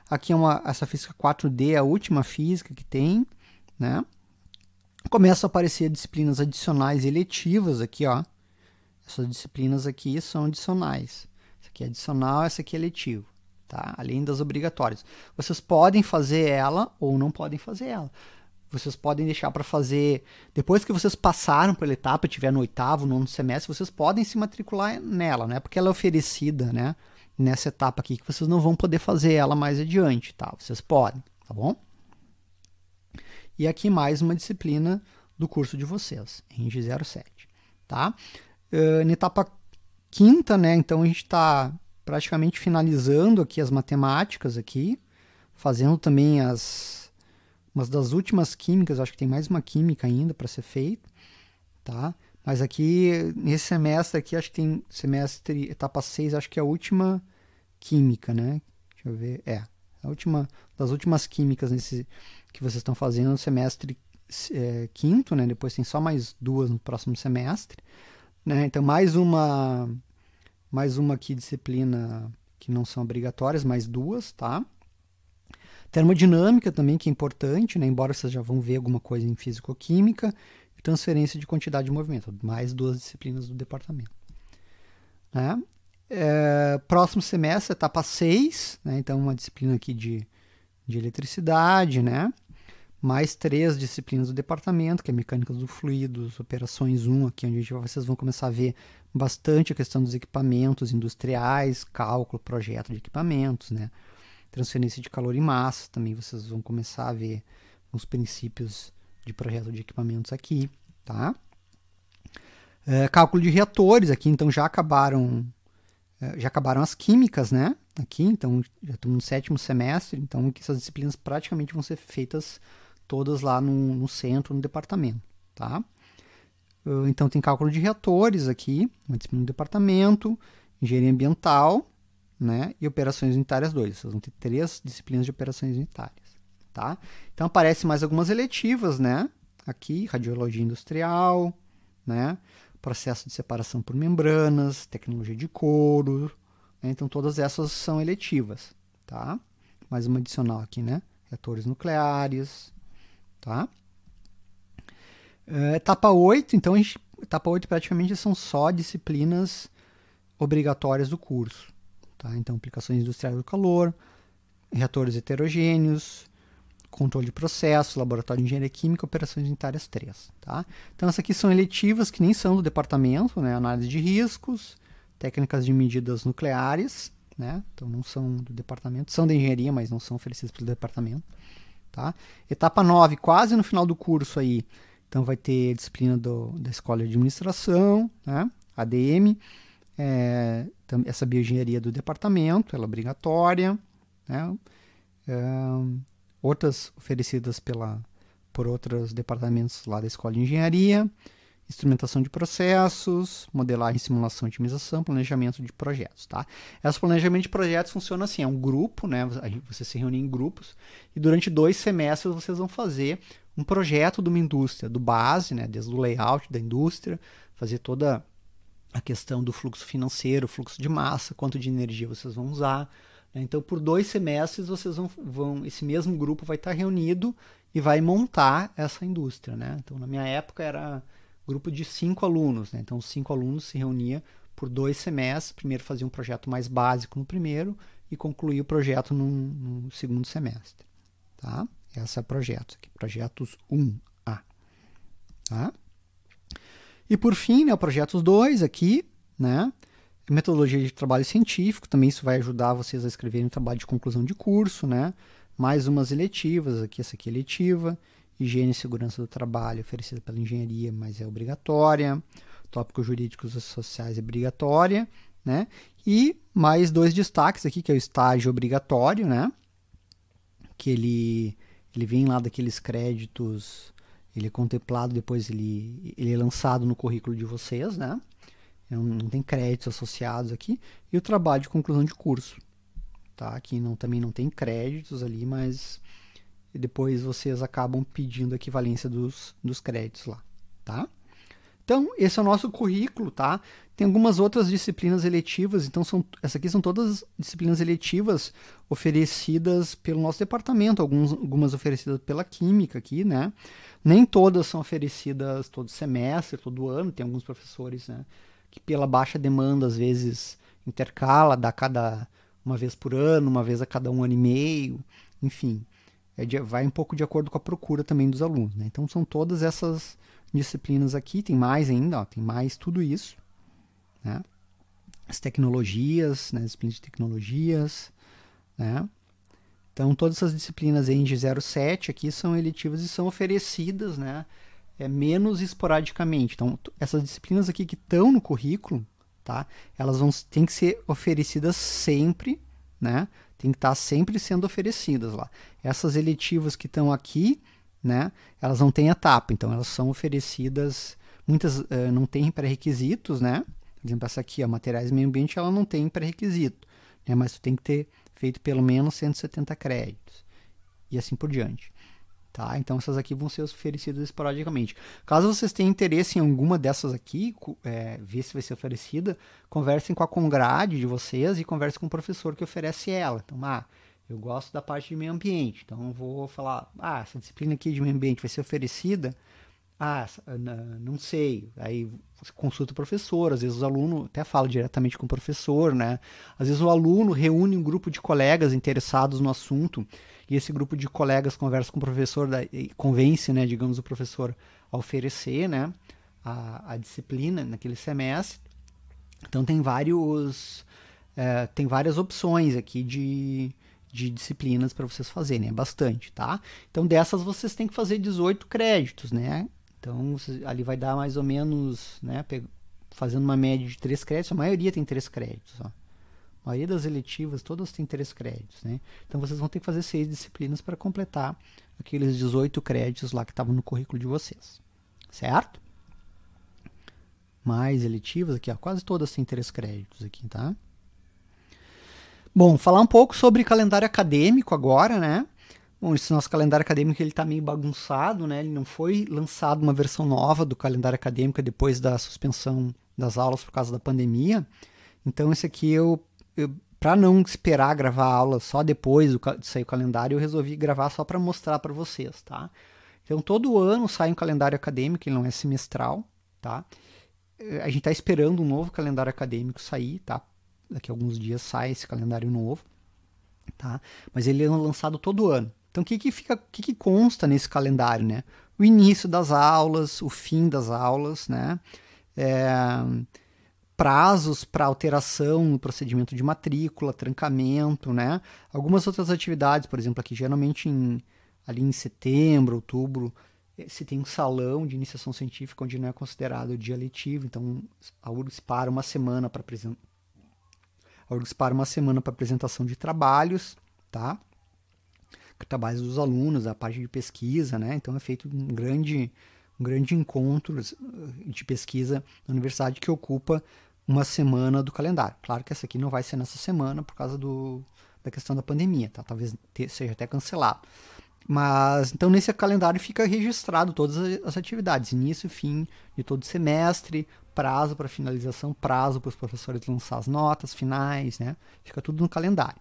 Aqui essa física 4D é a última física que tem, né? Começam a aparecer disciplinas adicionais eletivas aqui, ó. Essas disciplinas aqui são adicionais. Essa aqui é adicional, essa aqui é eletivo, tá? Além das obrigatórias. Vocês podem fazer ela ou não podem fazer ela. Vocês podem deixar para fazer depois que vocês passaram pela etapa, estiver no 8º, 9º semestre, vocês podem se matricular nela, né? Porque ela é oferecida, né, nessa etapa aqui, que vocês não vão poder fazer ela mais adiante, tá? Vocês podem, tá bom? E aqui mais uma disciplina do curso de vocês, ENG 07, tá? Na etapa 5ª, né, então a gente está praticamente finalizando aqui as matemáticas aqui, fazendo também umas das últimas químicas, acho que tem mais uma química ainda para ser feita, tá? Mas aqui, nesse semestre aqui, acho que tem etapa 6, acho que é a última química, né? Deixa eu ver. A última das últimas químicas que vocês estão fazendo no semestre quinto, né? Depois tem só mais 2 no próximo semestre, né? Então mais uma aqui disciplina que não são obrigatórias, mais 2, tá? Termodinâmica também, que é importante, né? Embora vocês já vão ver alguma coisa em físico-química, e transferência de quantidade de movimento, mais 2 disciplinas do departamento. Né? Próximo semestre, etapa 6, né? Então uma disciplina aqui de eletricidade, né? Mais 3 disciplinas do departamento, que é mecânica dos fluidos, operações 1, aqui onde vocês vão começar a ver bastante a questão dos equipamentos industriais, cálculo, projeto de equipamentos, né? Transferência de calor e massa, também vocês vão começar a ver os princípios de projeto de equipamentos aqui, tá? Cálculo de reatores, aqui então já acabaram as químicas, né? Aqui, então já estamos no 7º semestre, então essas disciplinas praticamente vão ser feitas todas lá no centro, no departamento, tá? Então tem cálculo de reatores aqui, uma disciplina no departamento, engenharia ambiental, né? E operações unitárias 2. Vocês vão ter 3 disciplinas de operações unitárias, tá? Então aparecem mais algumas eletivas, né? Aqui, radiologia industrial, né? Processo de separação por membranas, tecnologia de couro, né? Então todas essas são eletivas, tá? Mais uma adicional aqui, né? Reatores nucleares, tá? Etapa 8, então etapa 8 praticamente são só disciplinas obrigatórias do curso, tá? Então aplicações industriais do calor, reatores heterogêneos, controle de processos, laboratório de engenharia química, operações unitárias 3, tá? Então essas aqui são eletivas que nem são do departamento, né? Análise de riscos, técnicas de medidas nucleares, né? Então não são do departamento, são da engenharia, mas não são oferecidas pelo departamento, tá? Etapa 9, quase no final do curso aí, então vai ter a disciplina da Escola de Administração, né? ADM, essa bioengenharia do departamento, ela é obrigatória, né? Outras oferecidas por outros departamentos lá da Escola de Engenharia, instrumentação de processos, modelagem, simulação, otimização, planejamento de projetos, tá? Esse planejamento de projetos funciona assim, é um grupo, né? Você se reúne em grupos e durante 2 semestres vocês vão fazer um projeto de uma indústria, do base, né? Desde o layout da indústria, fazer toda a questão do fluxo financeiro, fluxo de massa, quanto de energia vocês vão usar. Então, por 2 semestres, vocês esse mesmo grupo vai estar reunido e vai montar essa indústria, né? Então, na minha época, era grupo de 5 alunos, né? Então, os 5 alunos se reuniam por 2 semestres. Primeiro fazia um projeto mais básico no primeiro e concluía o projeto no segundo semestre, tá? Esse é o projeto aqui, projetos 1A, tá? E por fim, né, o projetos 2 aqui, né? Metodologia de trabalho científico, também isso vai ajudar vocês a escreverem um trabalho de conclusão de curso, né? Mais umas eletivas, aqui essa aqui é eletiva, higiene e segurança do trabalho oferecida pela engenharia, mas é obrigatória, tópicos jurídicos e sociais é obrigatória, né? E mais 2 destaques aqui, que é o estágio obrigatório, né? Que ele vem lá daqueles créditos, ele é contemplado, depois ele é lançado no currículo de vocês, né? Não tem créditos associados aqui. E o trabalho de conclusão de curso, tá? Aqui também não tem créditos ali, mas depois vocês acabam pedindo a equivalência dos créditos lá, tá? Então, esse é o nosso currículo, tá? Tem algumas outras disciplinas eletivas, então essas aqui são todas disciplinas eletivas oferecidas pelo nosso departamento, algumas oferecidas pela Química aqui, né? Nem todas são oferecidas todo semestre, todo ano, tem alguns professores, né, que pela baixa demanda, às vezes, intercala, dá uma vez por ano, uma vez a cada 1 ano e meio, enfim, vai um pouco de acordo com a procura também dos alunos, né? Então, são todas essas disciplinas aqui, tem mais ainda, ó, tem mais tudo isso, né? As tecnologias, né, disciplinas de tecnologias, né? Então, todas essas disciplinas aí de 07 aqui são eletivas e são oferecidas, né, menos esporadicamente. Então, essas disciplinas aqui que estão no currículo, tá, elas têm que ser oferecidas sempre, né? Tem que estar sempre sendo oferecidas lá. Essas eletivas que estão aqui, né, elas não têm etapa, então elas são oferecidas, muitas não têm pré-requisitos, né? Por exemplo, essa aqui, materiais e meio ambiente, ela não tem pré-requisito, né, mas tu tem que ter feito pelo menos 170 créditos, e assim por diante, Tá? Então essas aqui vão ser oferecidas esporadicamente. Caso vocês tenham interesse em alguma dessas aqui, ver se vai ser oferecida, conversem com a Congrade de vocês e conversem com o professor que oferece ela. Então, eu gosto da parte de meio ambiente, então eu vou falar, essa disciplina aqui de meio ambiente vai ser oferecida? Não sei. Aí você consulta o professor, às vezes o aluno até fala diretamente com o professor, né? Às vezes o aluno reúne um grupo de colegas interessados no assunto e esse grupo de colegas conversa com o professor e convence, né, digamos, o professor a oferecer, né, a disciplina naquele semestre. Então tem várias opções aqui de disciplinas para vocês fazerem, é bastante, tá? Então dessas vocês têm que fazer 18 créditos, né? Então ali vai dar mais ou menos, né, fazendo uma média de 3 créditos, a maioria tem 3 créditos, ó. A maioria das eletivas, todas têm 3 créditos, né? Então vocês vão ter que fazer 6 disciplinas para completar aqueles 18 créditos lá que estavam no currículo de vocês, certo? Mais eletivas aqui, ó, quase todas têm 3 créditos aqui, tá? Bom, falar um pouco sobre calendário acadêmico agora, né? Bom, esse nosso calendário acadêmico ele está meio bagunçado, né? Ele não foi lançado uma versão nova do calendário acadêmico depois da suspensão das aulas por causa da pandemia. Então, esse aqui para não esperar gravar a aula só depois de sair o calendário, eu resolvi gravar só para mostrar para vocês, tá? Então, todo ano sai um calendário acadêmico, ele não é semestral, tá? A gente está esperando um novo calendário acadêmico sair, tá? Daqui a alguns dias sai esse calendário novo, tá? Mas ele é lançado todo ano. Então, o que consta nesse calendário, né? O início das aulas, o fim das aulas, né? Prazos para alteração no procedimento de matrícula, trancamento, né? Algumas outras atividades, por exemplo, aqui geralmente ali em setembro, outubro, se tem um salão de iniciação científica onde não é considerado dia letivo, então a URGS para uma semana para apresentação de trabalhos, tá? Trabalhos dos alunos, a parte de pesquisa, né? Então é feito um grande encontro de pesquisa na universidade que ocupa uma semana do calendário. Claro que essa aqui não vai ser nessa semana por causa da questão da pandemia, tá? Talvez seja até cancelado. Mas, então, nesse calendário fica registrado todas as atividades, início e fim de todo semestre, prazo para finalização, prazo para os professores lançar as notas finais, né? Fica tudo no calendário.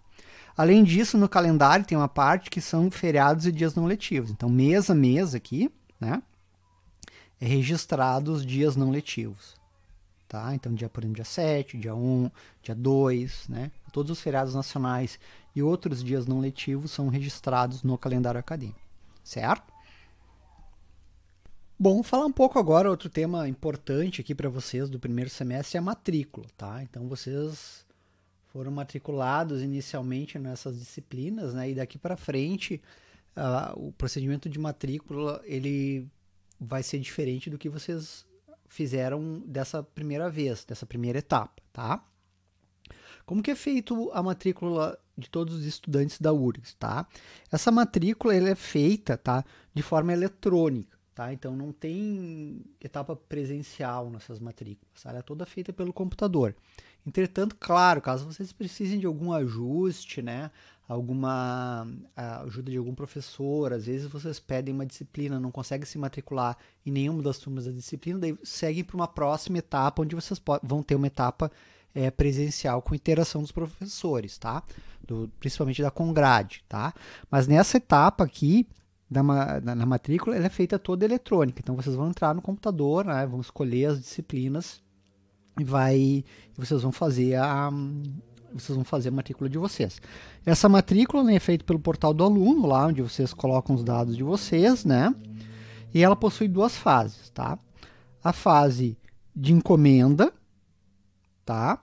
Além disso, no calendário tem uma parte que são feriados e dias não letivos. Então, mês a mês aqui, né? É registrado os dias não letivos. Tá? Então, por exemplo, dia 7, dia 1, dia 2, né? Todos os feriados nacionais e outros dias não letivos são registrados no calendário acadêmico, certo? Bom, falar um pouco agora, outro tema importante aqui para vocês do primeiro semestre é a matrícula, tá? Então, vocês foram matriculados inicialmente nessas disciplinas, né? E daqui para frente, o procedimento de matrícula, ele vai ser diferente do que vocês fizeram dessa primeira vez, dessa primeira etapa, tá? Como que é feito a matrícula de todos os estudantes da URGS, tá? Essa matrícula ela é feita, tá, de forma eletrônica, tá? Então não tem etapa presencial nessas matrículas, tá? Ela é toda feita pelo computador. Entretanto, claro, caso vocês precisem de algum ajuste, né, alguma ajuda de algum professor, às vezes vocês pedem uma disciplina, não conseguem se matricular em nenhuma das turmas da disciplina, daí seguem para uma próxima etapa, onde vocês vão ter uma etapa presencial com interação dos professores, tá? Principalmente da Congrade, tá? Mas nessa etapa aqui, na matrícula, ela é feita toda eletrônica, então vocês vão entrar no computador, né, vão escolher as disciplinas e vocês vão fazer a matrícula de vocês. Essa matrícula, né, é feita pelo portal do aluno, lá onde vocês colocam os dados de vocês, né? E ela possui 2 fases, tá? A fase de encomenda, tá?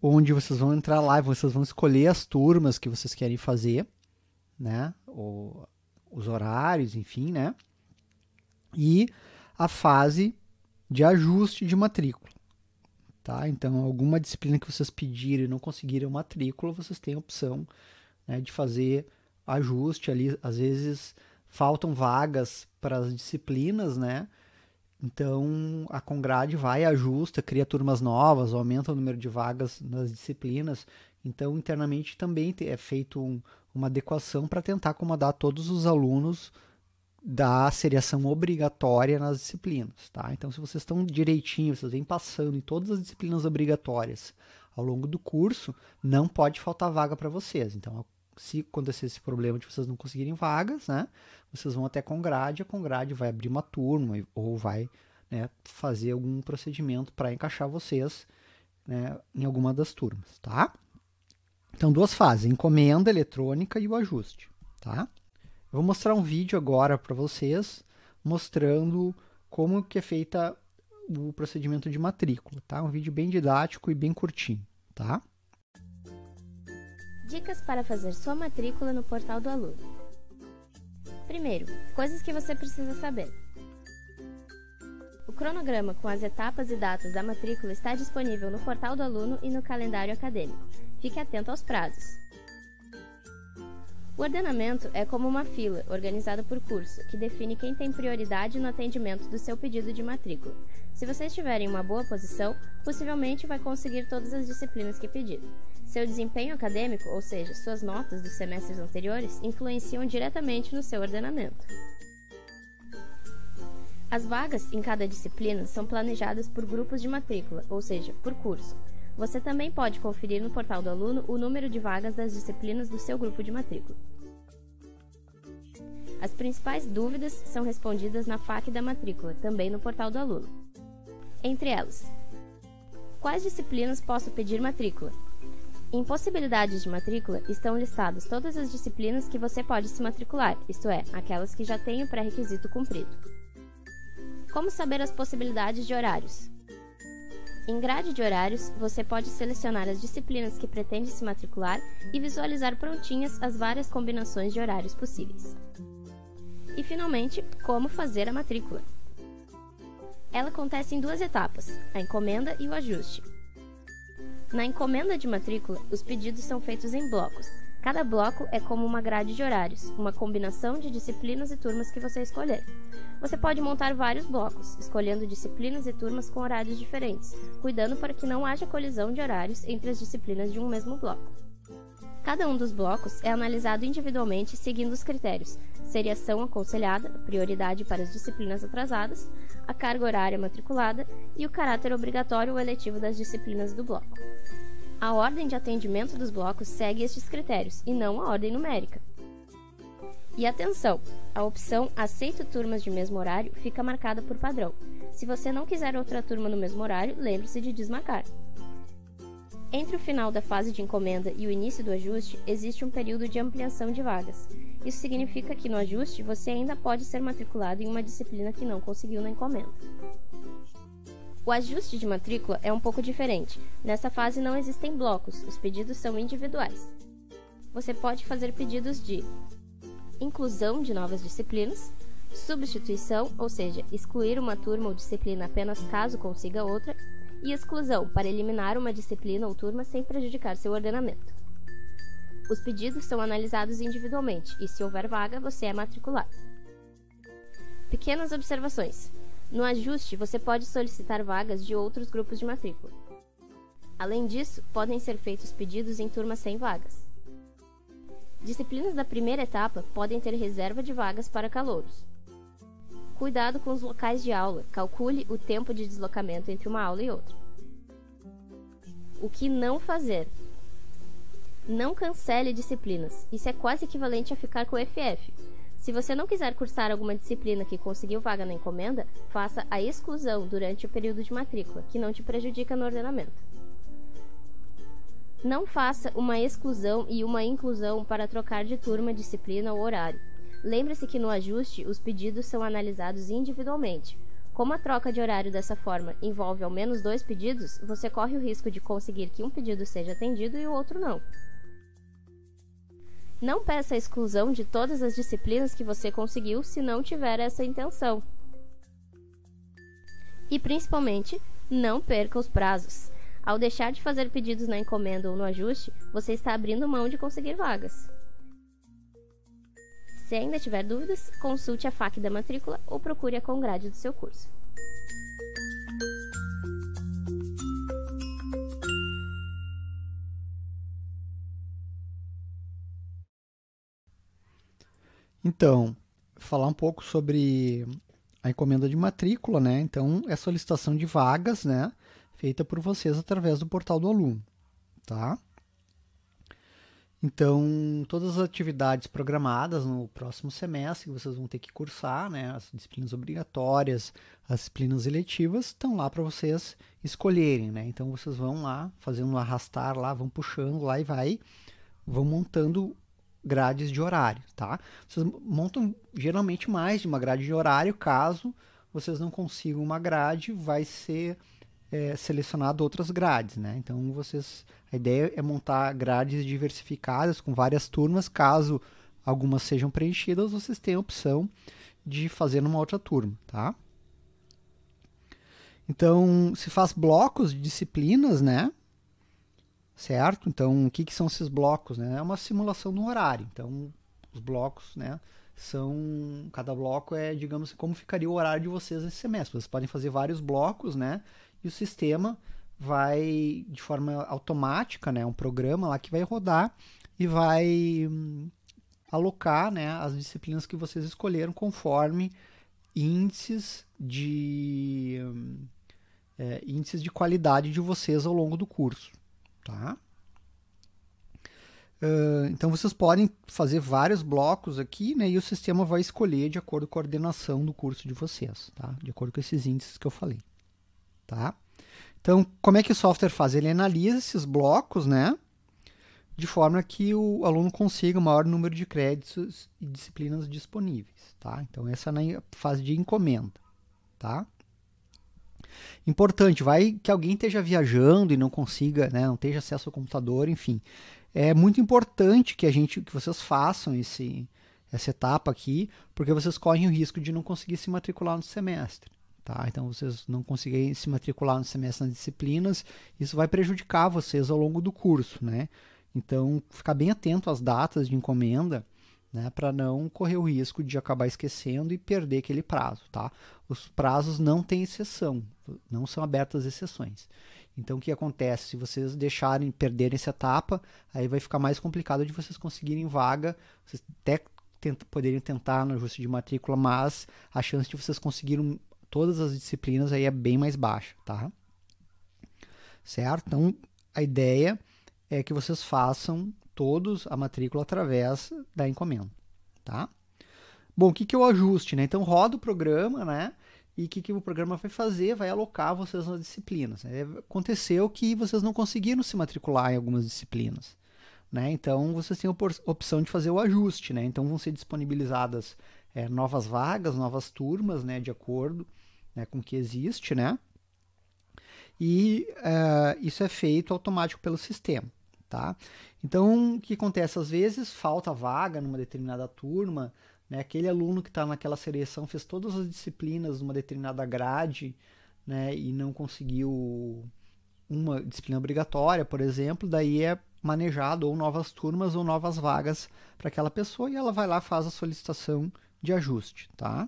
Onde vocês vão entrar lá e vocês vão escolher as turmas que vocês querem fazer, né? Os horários, enfim, né? E a fase de ajuste de matrícula. Tá? Então, alguma disciplina que vocês pedirem e não conseguirem matrícula, vocês têm a opção, né, de fazer ajuste ali. Às vezes faltam vagas para as disciplinas, né? Então a Congrade vai, ajusta, cria turmas novas, aumenta o número de vagas nas disciplinas. Então internamente também é feito uma adequação para tentar acomodar todos os alunos da seriação obrigatória nas disciplinas, tá? Então, se vocês estão direitinho, vocês vêm passando em todas as disciplinas obrigatórias ao longo do curso, não pode faltar vaga para vocês. Então, se acontecer esse problema de vocês não conseguirem vagas, né, vocês vão até a Congrade vai abrir uma turma ou vai, né, fazer algum procedimento para encaixar vocês, né, em alguma das turmas, tá? Então, duas fases, encomenda eletrônica e o ajuste, tá? Eu vou mostrar um vídeo agora para vocês, mostrando como que é feita o procedimento de matrícula, tá? Um vídeo bem didático e bem curtinho, tá?
Dicas para fazer sua matrícula no portal do aluno. Primeiro, coisas que você precisa saber. O cronograma com as etapas e datas da matrícula está disponível no portal do aluno e no calendário acadêmico. Fique atento aos prazos. O ordenamento é como uma fila, organizada por curso, que define quem tem prioridade no atendimento do seu pedido de matrícula. Se você estiver em uma boa posição, possivelmente vai conseguir todas as disciplinas que pedir. Seu desempenho acadêmico, ou seja, suas notas dos semestres anteriores, influenciam diretamente no seu ordenamento. As vagas em cada disciplina são planejadas por grupos de matrícula, ou seja, por curso. Você também pode conferir no portal do aluno o número de vagas das disciplinas do seu grupo de matrícula. As principais dúvidas são respondidas na FAQ da matrícula, também no portal do aluno. Entre elas: quais disciplinas posso pedir matrícula? Em possibilidades de matrícula estão listadas todas as disciplinas que você pode se matricular, isto é, aquelas que já têm o pré-requisito cumprido. Como saber as possibilidades de horários? Em grade de horários, você pode selecionar as disciplinas que pretende se matricular e visualizar prontinhas as várias combinações de horários possíveis. E, finalmente, como fazer a matrícula. Ela acontece em duas etapas, a encomenda e o ajuste. Na encomenda de matrícula, os pedidos são feitos em blocos. Cada bloco é como uma grade de horários, uma combinação de disciplinas e turmas que você escolher. Você pode montar vários blocos, escolhendo disciplinas e turmas com horários diferentes, cuidando para que não haja colisão de horários entre as disciplinas de um mesmo bloco. Cada um dos blocos é analisado individualmente seguindo os critérios: seriação aconselhada, prioridade para as disciplinas atrasadas, a carga horária matriculada e o caráter obrigatório ou eletivo das disciplinas do bloco. A ordem de atendimento dos blocos segue estes critérios, e não a ordem numérica. E atenção! A opção Aceito turmas de mesmo horário fica marcada por padrão. Se você não quiser outra turma no mesmo horário, lembre-se de desmarcar. Entre o final da fase de encomenda e o início do ajuste, existe um período de ampliação de vagas. Isso significa que no ajuste você ainda pode ser matriculado em uma disciplina que não conseguiu na encomenda. O ajuste de matrícula é um pouco diferente. Nessa fase não existem blocos, os pedidos são individuais. Você pode fazer pedidos de inclusão de novas disciplinas, substituição, ou seja, excluir uma turma ou disciplina apenas caso consiga outra, e exclusão, para eliminar uma disciplina ou turma sem prejudicar seu ordenamento. Os pedidos são analisados individualmente e, se houver vaga, você é matriculado. Pequenas observações. No ajuste, você pode solicitar vagas de outros grupos de matrícula. Além disso, podem ser feitos pedidos em turmas sem vagas. Disciplinas da primeira etapa podem ter reserva de vagas para calouros. Cuidado com os locais de aula, calcule o tempo de deslocamento entre uma aula e outra. O que não fazer? Não cancele disciplinas, isso é quase equivalente a ficar com o FF. Se você não quiser cursar alguma disciplina que conseguiu vaga na encomenda, faça a exclusão durante o período de matrícula, que não te prejudica no ordenamento. Não faça uma exclusão e uma inclusão para trocar de turma, disciplina ou horário. Lembre-se que no ajuste, os pedidos são analisados individualmente. Como a troca de horário dessa forma envolve ao menos 2 pedidos, você corre o risco de conseguir que um pedido seja atendido e o outro não. Não peça a exclusão de todas as disciplinas que você conseguiu se não tiver essa intenção. E, principalmente, não perca os prazos. Ao deixar de fazer pedidos na encomenda ou no ajuste, você está abrindo mão de conseguir vagas. Se ainda tiver dúvidas, consulte a FAQ da matrícula ou procure a Congrade do seu curso.
Então, falar um pouco sobre a encomenda de matrícula, né? Então, é solicitação de vagas, né? Feita por vocês através do portal do aluno, tá? Então, todas as atividades programadas no próximo semestre que vocês vão ter que cursar, né? As disciplinas obrigatórias, as disciplinas eletivas, estão lá para vocês escolherem, né? Então, vocês vão lá, fazendo um arrastar lá, vão puxando lá e vão montando grades de horário, tá? Vocês montam geralmente mais de uma grade de horário, caso vocês não consigam uma grade, vai ser selecionado outras grades, né? Então a ideia é montar grades diversificadas com várias turmas, caso algumas sejam preenchidas, vocês têm a opção de fazer numa outra turma, tá? Então se faz blocos de disciplinas, né? Certo? Então o que são esses blocos, né? É uma simulação do horário. Então os blocos, né? Cada bloco é, digamos, como ficaria o horário de vocês nesse semestre. Vocês podem fazer vários blocos, né? E o sistema vai, de forma automática, né? Um programa lá que vai rodar e vai alocar, né? As disciplinas que vocês escolheram conforme índices de qualidade de vocês ao longo do curso, tá? Então vocês podem fazer vários blocos aqui, né? E o sistema vai escolher de acordo com a coordenação do curso de vocês, tá? De acordo com esses índices que eu falei, tá? Então, como é que o software faz? Ele analisa esses blocos, né? De forma que o aluno consiga o maior número de créditos e disciplinas disponíveis, tá? Então essa é a fase de encomenda, tá? Importante, vai que alguém esteja viajando e não consiga, né? Não esteja acesso ao computador, enfim. É muito importante que vocês façam essa etapa aqui, porque vocês correm o risco de não conseguir se matricular no semestre, tá? Então, vocês não conseguirem se matricular no semestre nas disciplinas, isso vai prejudicar vocês ao longo do curso, né? Então, ficar bem atento às datas de encomenda, né, para não correr o risco de acabar esquecendo e perder aquele prazo, tá? Os prazos não têm exceção, não são abertas exceções. Então, o que acontece? Se vocês perderem essa etapa, aí vai ficar mais complicado de vocês conseguirem vaga. Vocês até poderiam tentar no ajuste de matrícula, mas a chance de vocês conseguirem todas as disciplinas aí é bem mais baixa, tá? Certo? Então, a ideia é que vocês façam todos a matrícula através da encomenda, tá? Bom, o que é o ajuste, né? Então, roda o programa, né? E o que o programa vai fazer? Vai alocar vocês nas disciplinas. Aconteceu que vocês não conseguiram se matricular em algumas disciplinas, né? Então, vocês têm a opção de fazer o ajuste, né? Então, vão ser disponibilizadas novas vagas, novas turmas, né? De acordo, né, com o que existe, né? E isso é feito automático pelo sistema, tá? Então, o que acontece? Às vezes, falta vaga numa determinada turma, né? Aquele aluno que está naquela seleção fez todas as disciplinas numa determinada grade, né? E não conseguiu uma disciplina obrigatória, por exemplo, daí é manejado ou novas turmas ou novas vagas para aquela pessoa e ela vai lá e faz a solicitação de ajuste, tá?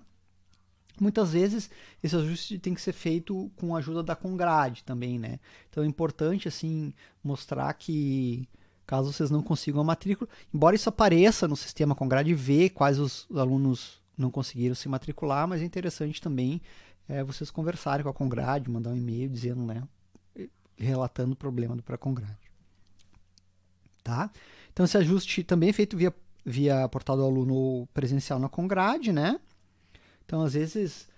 Muitas vezes esse ajuste tem que ser feito com a ajuda da Congrade também, né? Então é importante assim mostrar que caso vocês não consigam a matrícula, embora isso apareça no sistema Congrade, ver quais os alunos não conseguiram se matricular, mas é interessante também vocês conversarem com a Congrade, mandar um e-mail dizendo, né, relatando o problema para a Congrade, tá? Então esse ajuste também é feito via portal do aluno presencial na Congrade, né? Então às vezes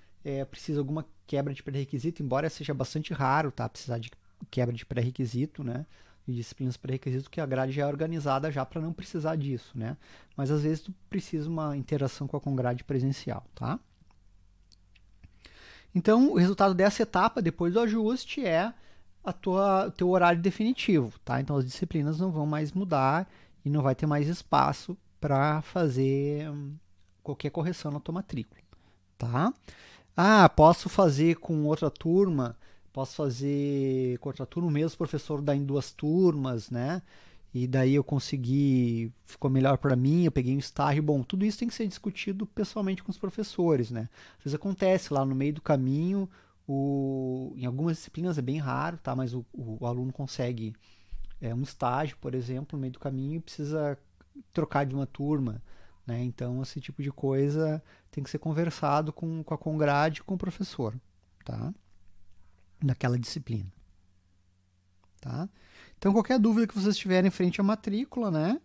precisa alguma quebra de pré-requisito, embora seja bastante raro, tá? Precisar de quebra de pré-requisito, né? De disciplinas pré-requisito, que a grade já é organizada já para não precisar disso, né? Mas às vezes tu precisa uma interação com a Congrade presencial, tá? Então, o resultado dessa etapa, depois do ajuste, é teu horário definitivo, tá? Então, as disciplinas não vão mais mudar e não vai ter mais espaço para fazer qualquer correção na tua matrícula, tá? Ah, posso fazer com outra turma, posso fazer com outra turma, o mesmo professor dá em 2 turmas, né? E daí eu consegui, ficou melhor para mim, eu peguei um estágio. Bom, tudo isso tem que ser discutido pessoalmente com os professores, né? Às vezes acontece lá no meio do caminho, em algumas disciplinas é bem raro, tá? Mas o aluno consegue um estágio, por exemplo, no meio do caminho e precisa trocar de uma turma, né? Então, esse tipo de coisa tem que ser conversado com a Congrade e com o professor, tá? Naquela disciplina, tá? Então, qualquer dúvida que vocês tiverem frente à matrícula, né?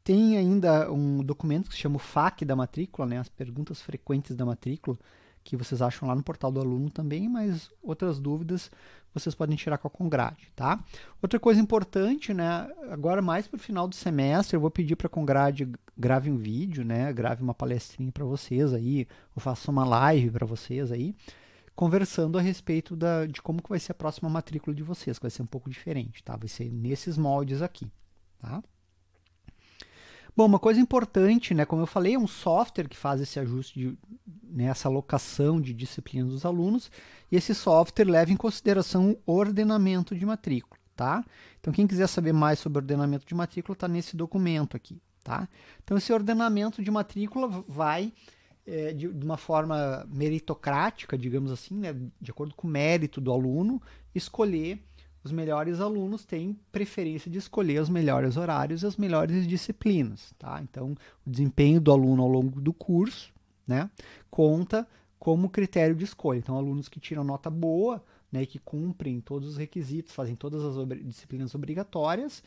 Tem ainda um documento que se chama o FAQ da matrícula, né? As perguntas frequentes da matrícula, que vocês acham lá no portal do aluno também, mas outras dúvidas vocês podem tirar com a Congrade, tá? Outra coisa importante, né? Agora, mais para o final do semestre, eu vou pedir para a Congrade grave um vídeo, né? Grave uma palestrinha para vocês aí, ou faça uma live para vocês aí, conversando a respeito de como que vai ser a próxima matrícula de vocês, que vai ser um pouco diferente, tá? Vai ser nesses moldes aqui, tá? Bom, uma coisa importante, né, como eu falei, é um software que faz esse ajuste, né, essa alocação de disciplinas dos alunos, e esse software leva em consideração o ordenamento de matrícula, tá? Então, quem quiser saber mais sobre ordenamento de matrícula, está nesse documento aqui, tá? Então, esse ordenamento de matrícula vai, de uma forma meritocrática, digamos assim, né, de acordo com o mérito do aluno, escolher. Os melhores alunos têm preferência de escolher os melhores horários e as melhores disciplinas, tá? Então, o desempenho do aluno ao longo do curso, né, conta como critério de escolha. Então, alunos que tiram nota boa, né, que cumprem todos os requisitos, fazem todas as disciplinas obrigatórias,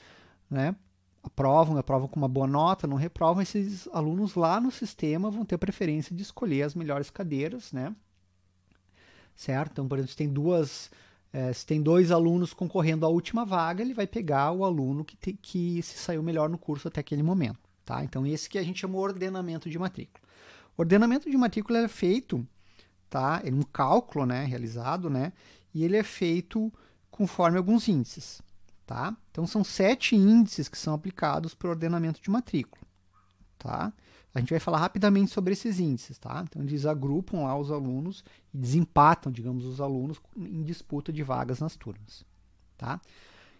né, aprovam com uma boa nota, não reprovam, esses alunos lá no sistema vão ter preferência de escolher as melhores cadeiras, né? Certo? Então, por exemplo, se tem 2 alunos concorrendo à última vaga, ele vai pegar o aluno que se saiu melhor no curso até aquele momento, tá? Então, esse que a gente chama de ordenamento de matrícula. O ordenamento de matrícula é feito, tá? É um cálculo, né, realizado, né? E ele é feito conforme alguns índices, tá? Então, são 7 índices que são aplicados para o ordenamento de matrícula, tá? A gente vai falar rapidamente sobre esses índices, tá? Então, eles agrupam lá os alunos e desempatam, digamos, os alunos em disputa de vagas nas turmas, tá?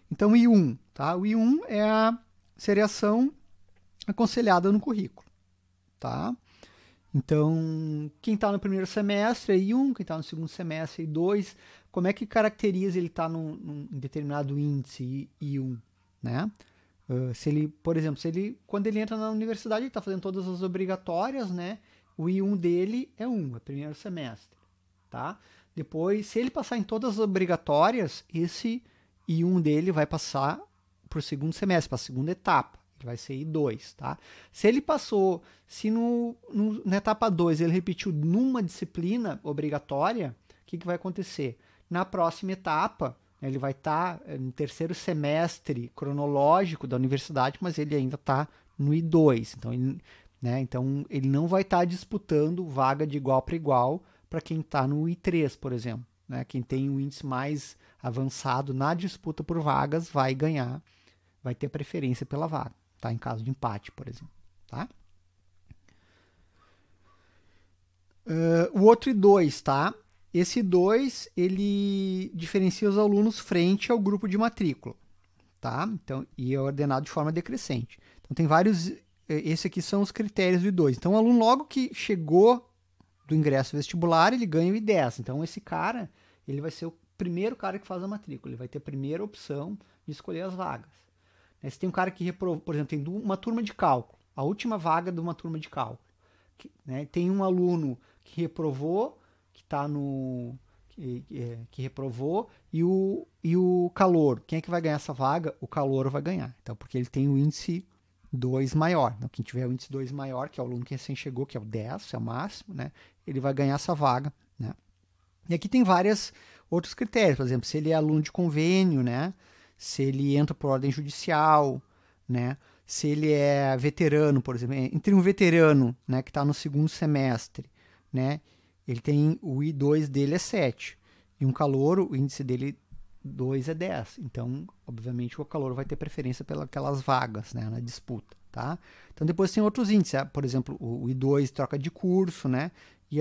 Então, o I1, tá? O I1 é a seriação aconselhada no currículo, tá? Então, quem está no primeiro semestre é I1, quem está no segundo semestre é I2. Como é que caracteriza ele estar num determinado índice I1, né? Se ele, por exemplo, quando ele entra na universidade, ele está fazendo todas as obrigatórias, né? O I1 dele é 1, é primeiro semestre, tá? Depois, se ele passar em todas as obrigatórias, esse I1 dele vai passar para o segundo semestre, para a segunda etapa. Ele vai ser I2, tá? Se ele passou, se na etapa 2 ele repetiu numa disciplina obrigatória, o que vai acontecer? Na próxima etapa, ele vai estar no terceiro semestre cronológico da universidade, mas ele ainda está no I2. Então, ele não vai estar disputando vaga de igual para igual para quem está no I3, por exemplo. Né? Quem tem um índice mais avançado na disputa por vagas vai ganhar, vai ter preferência pela vaga, tá? Em caso de empate, por exemplo. Tá? O outro I2, tá? Esse 2, ele diferencia os alunos frente ao grupo de matrícula, tá? Então, e é ordenado de forma decrescente. Então, tem vários... Esses aqui são os critérios do I2. Então, o aluno, logo que chegou do ingresso vestibular, ele ganha o I10. Então, esse cara, ele vai ser o primeiro cara que faz a matrícula. Ele vai ter a primeira opção de escolher as vagas. Se tem um cara que reprovou, por exemplo, tem uma turma de cálculo, a última vaga de uma turma de cálculo. Né? Tem um aluno que reprovou, que reprovou, e o calouro. Quem é que vai ganhar essa vaga? O calouro vai ganhar. Então, porque ele tem o índice 2 maior. Então, quem tiver o índice 2 maior, que é o aluno que recém chegou, que é o 10, é o máximo, né? Ele vai ganhar essa vaga, né? E aqui tem vários outros critérios. Por exemplo, se ele é aluno de convênio, né? Se ele entra por ordem judicial, né? Se ele é veterano, por exemplo. Entre um veterano, né, que está no segundo semestre, né? Ele tem o I2 dele é 7. E um calouro, o índice dele 2 é 10. Então, obviamente, o calouro vai ter preferência pelas vagas, né, na disputa, tá? Então, depois tem outros índices. Por exemplo, o I2 troca de curso, né? E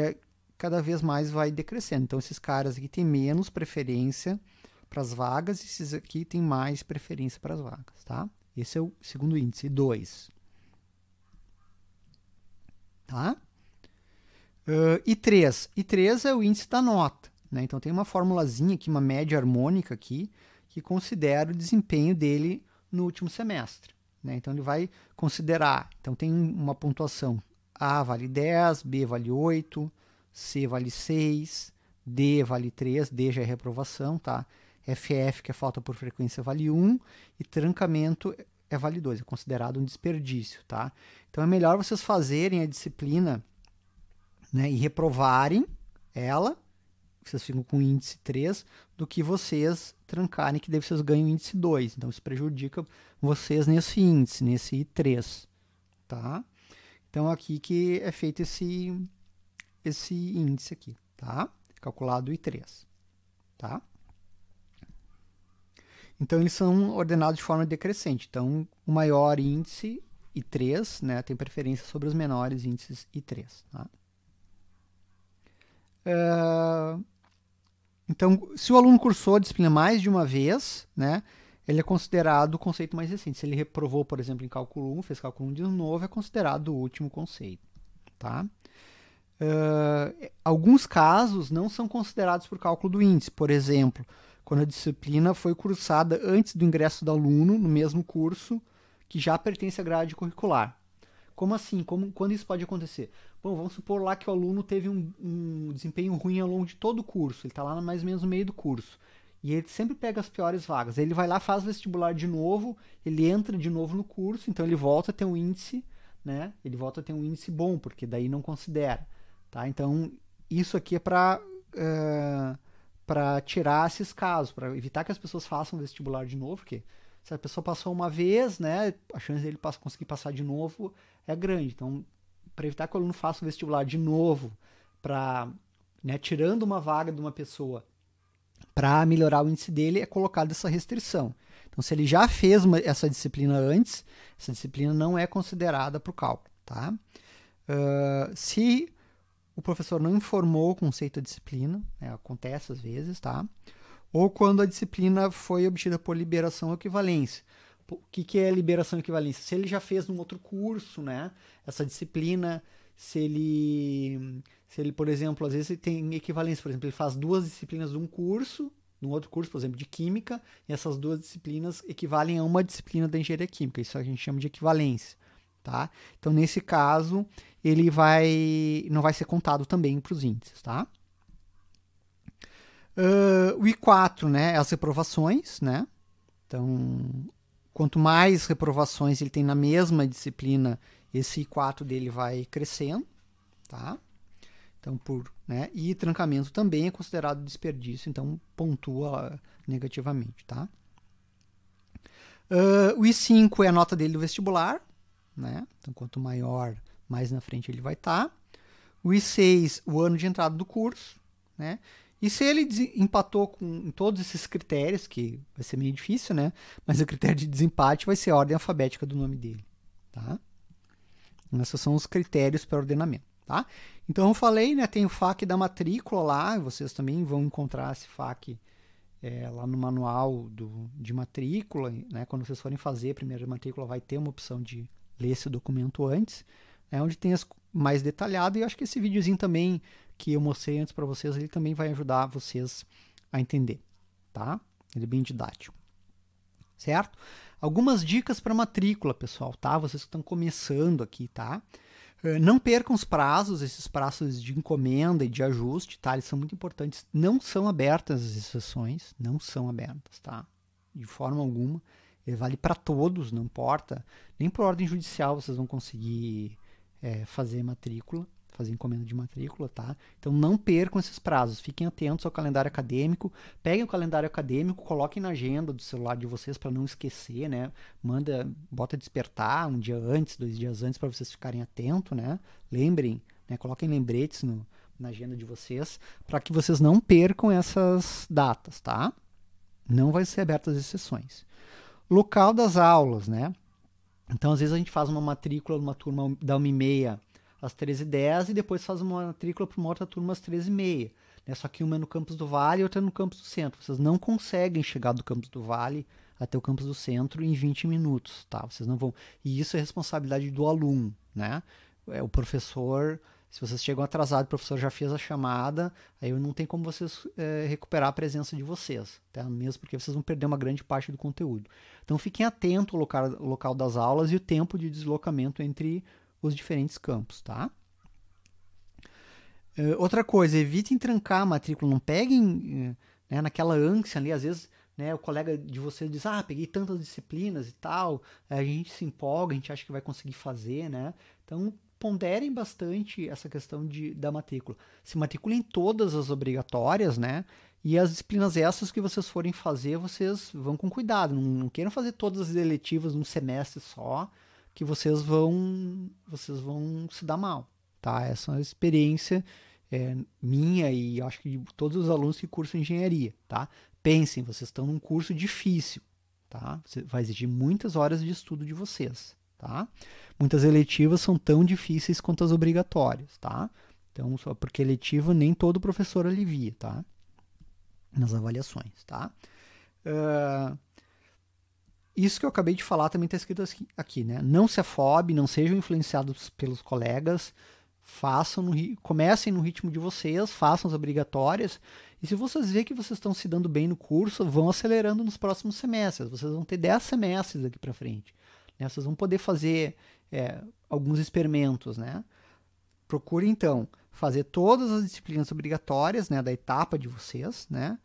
cada vez mais vai decrescendo. Então, esses caras aqui têm menos preferência para as vagas e esses aqui têm mais preferência para as vagas, tá? Esse é o segundo índice, I2. Tá? I3. I3 é o índice da nota, né? Então, tem uma formulazinha aqui, uma média harmônica aqui, que considera o desempenho dele no último semestre, né? Então ele vai considerar. Então tem uma pontuação. A vale 10, B vale 8, C vale 6, D vale 3, D já é reprovação, tá? FF, que é falta por frequência, vale 1, e trancamento vale 2, é considerado um desperdício, tá? Então é melhor vocês fazerem a disciplina, né, e reprovarem ela, vocês ficam com índice 3, do que vocês trancarem, que daí vocês ganham índice 2. Então isso prejudica vocês nesse índice, nesse I3, tá? Então aqui que é feito esse índice aqui, tá? Calculado o I3, tá? Então eles são ordenados de forma decrescente. Então o maior índice I3, né, tem preferência sobre os menores índices I3, tá? Então, se o aluno cursou a disciplina mais de uma vez, né, ele é considerado o conceito mais recente. Se ele reprovou, por exemplo, em cálculo 1, fez cálculo 1 de novo, é considerado o último conceito, tá? Alguns casos não são considerados por cálculo do índice. Por exemplo, quando a disciplina foi cursada antes do ingresso do aluno no mesmo curso que já pertence à grade curricular. Como assim? Quando isso pode acontecer? Bom, vamos supor lá que o aluno teve um desempenho ruim ao longo de todo o curso. Ele está lá mais ou menos no meio do curso. E ele sempre pega as piores vagas. Ele vai lá, faz vestibular de novo, ele entra de novo no curso, então ele volta a ter um índice, né? Ele volta a ter um índice bom, porque daí não considera. Tá? Então, isso aqui é para tirar esses casos, para evitar que as pessoas façam vestibular de novo, porque se a pessoa passou uma vez, né, a chance dele conseguir passar de novo é grande. Então, para evitar que o aluno faça o vestibular de novo, né, tirando uma vaga de uma pessoa, para melhorar o índice dele, é colocada essa restrição. Então, se ele já fez essa disciplina antes, essa disciplina não é considerada para o cálculo. Tá? Se o professor não informou o conceito da disciplina, né, acontece às vezes, tá? Ou quando a disciplina foi obtida por liberação ou equivalência. O que é liberação e equivalência? Se ele já fez num outro curso, né, essa disciplina, se ele, por exemplo, às vezes ele tem equivalência, por exemplo, ele faz 2 disciplinas de um curso, num outro curso, por exemplo, de química, e essas 2 disciplinas equivalem a uma disciplina da engenharia química. Isso a gente chama de equivalência. Tá? Então, nesse caso, ele não vai ser contado também para os índices. Tá? O I4, né, é as reprovações. Né? Então, quanto mais reprovações ele tem na mesma disciplina, esse I4 dele vai crescendo. Tá? Então, né, e trancamento também é considerado desperdício, então pontua negativamente. Tá? O I5 é a nota dele do vestibular. Né? Então, quanto maior, mais na frente ele vai estar. O I6, o ano de entrada do curso. Né? E se ele empatou em todos esses critérios, que vai ser meio difícil, né? Mas o critério de desempate vai ser a ordem alfabética do nome dele. Tá? Esses são os critérios para ordenamento. Tá? Então, eu falei, né, tem o FAQ da matrícula lá, vocês também vão encontrar esse FAQ lá no manual de matrícula. Né? Quando vocês forem fazer a primeira matrícula, vai ter uma opção de ler esse documento antes, onde tem mais detalhado, e eu acho que esse videozinho também que eu mostrei antes para vocês, ele também vai ajudar vocês a entender, tá? Ele é bem didático, certo? Algumas dicas para matrícula, pessoal, tá? Vocês que estão começando aqui, tá? Não percam os prazos, esses prazos de encomenda e de ajuste, tá? Eles são muito importantes, não são abertas as exceções, não são abertas, tá? De forma alguma. Ele vale para todos, não importa. Nem por ordem judicial vocês vão conseguir fazer matrícula, fazer encomenda de matrícula, tá? Então não percam esses prazos, fiquem atentos ao calendário acadêmico, peguem o calendário acadêmico, coloquem na agenda do celular de vocês para não esquecer, né? Bota despertar um dia antes, 2 dias antes, para vocês ficarem atentos, né? Lembrem, né? Coloquem lembretes na agenda de vocês, para que vocês não percam essas datas, tá? Não vai ser abertas as exceções. Local das aulas, né? Então, às vezes a gente faz uma matrícula numa turma da 1h30 às 13h10 e depois faz uma matrícula para uma outra turma às 13h30. Né? Só que uma é no campus do Vale e outra é no campus do centro. Vocês não conseguem chegar do campus do Vale até o campus do centro em 20 minutos, tá? Vocês não vão... E isso é responsabilidade do aluno, né? O professor Se vocês chegam atrasados, o professor já fez a chamada, aí não tem como vocês recuperar a presença de vocês, tá? Mesmo porque vocês vão perder uma grande parte do conteúdo. Então fiquem atentos ao local das aulas e o tempo de deslocamento entre os diferentes campos, tá? Outra coisa, evitem trancar a matrícula, não peguem naquela ânsia ali, às vezes o colega de vocês diz, peguei tantas disciplinas e tal, a gente se empolga, a gente acha que vai conseguir fazer, né? Então, ponderem bastante essa questão da matrícula. Se matriculem todas as obrigatórias, né? E as disciplinas essas que vocês forem fazer, vocês vão com cuidado, não queiram fazer todas as eletivas num semestre só, que vocês vão se dar mal, tá? Essa é uma experiência minha e acho que de todos os alunos que cursam engenharia, tá? Pensem, vocês estão num curso difícil, tá? Vai exigir muitas horas de estudo de vocês, tá? Muitas eletivas são tão difíceis quanto as obrigatórias, tá? Então, só porque eletiva nem todo professor alivia, tá? Nas avaliações, tá? Isso que eu acabei de falar também está escrito aqui, né? Não se afobe, não sejam influenciados pelos colegas, comecem no ritmo de vocês, façam as obrigatórias, e se vocês verem que vocês estão se dando bem no curso, vão acelerando nos próximos semestres. Vocês vão ter 10 semestres daqui para frente, né? Vocês vão poder fazer alguns experimentos, né? Procure, então, fazer todas as disciplinas obrigatórias, né, da etapa de vocês, né?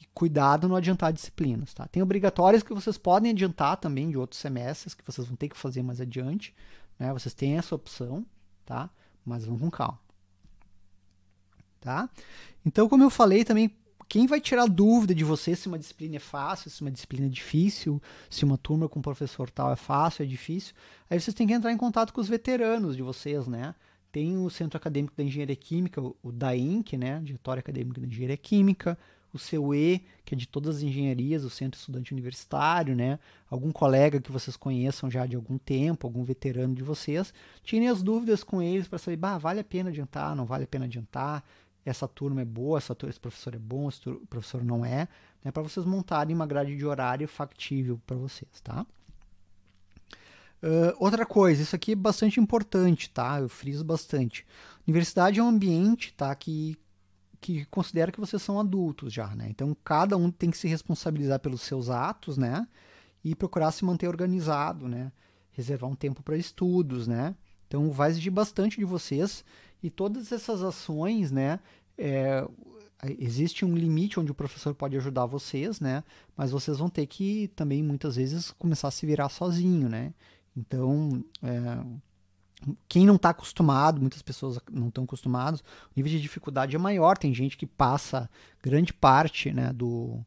E cuidado no adiantar disciplinas, tá? Tem obrigatórias que vocês podem adiantar também de outros semestres, que vocês vão ter que fazer mais adiante, né? Vocês têm essa opção, tá? Mas vão com calma, tá? Então, como eu falei também, quem vai tirar dúvida de você se uma disciplina é fácil, se uma disciplina é difícil, se uma turma com um professor tal é fácil, é difícil, aí vocês têm que entrar em contato com os veteranos de vocês, né? Tem o Centro Acadêmico da Engenharia Química, o DAENC, né? Diretório Acadêmico da Engenharia Química, o CUE, que é de todas as engenharias, o Centro Estudante Universitário, né? Algum colega que vocês conheçam já de algum tempo, algum veterano de vocês, tirem as dúvidas com eles para saber, vale a pena adiantar, não vale a pena adiantar, essa turma é boa, esse professor é bom, esse professor não é, né? Para vocês montarem uma grade de horário factível para vocês, tá? Outra coisa, isso aqui é bastante importante, tá? Eu friso bastante. Universidade é um ambiente, tá? Que considera que vocês são adultos já, né? Então, cada um tem que se responsabilizar pelos seus atos, né? E procurar se manter organizado, né? Reservar um tempo para estudos, né? Então, vai exigir bastante de vocês. E todas essas ações, né? Existe um limite onde o professor pode ajudar vocês, né? Mas vocês vão ter que também, muitas vezes, começar a se virar sozinho, né? Então, quem não está acostumado, muitas pessoas não estão acostumadas, o nível de dificuldade é maior. Tem gente que passa grande parte, né, do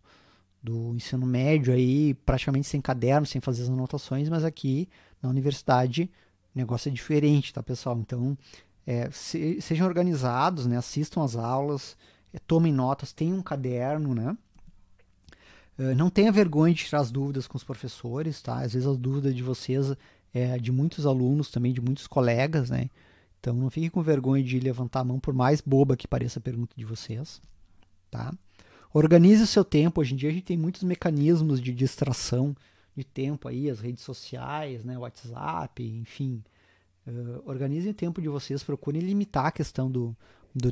ensino médio aí praticamente sem caderno, sem fazer as anotações, mas aqui na universidade o negócio é diferente, tá, pessoal? Então, sejam organizados, né, assistam às aulas, tomem notas, tenham um caderno, né? Não tenha vergonha de tirar as dúvidas com os professores, tá? Às vezes as dúvidas de vocês de muitos alunos também, de muitos colegas, né? Então não fique com vergonha de levantar a mão, por mais boba que pareça a pergunta de vocês, tá? Organize o seu tempo. Hoje em dia a gente tem muitos mecanismos de distração de tempo aí, as redes sociais, né? WhatsApp, enfim. Organizem o tempo de vocês, procurem limitar a questão do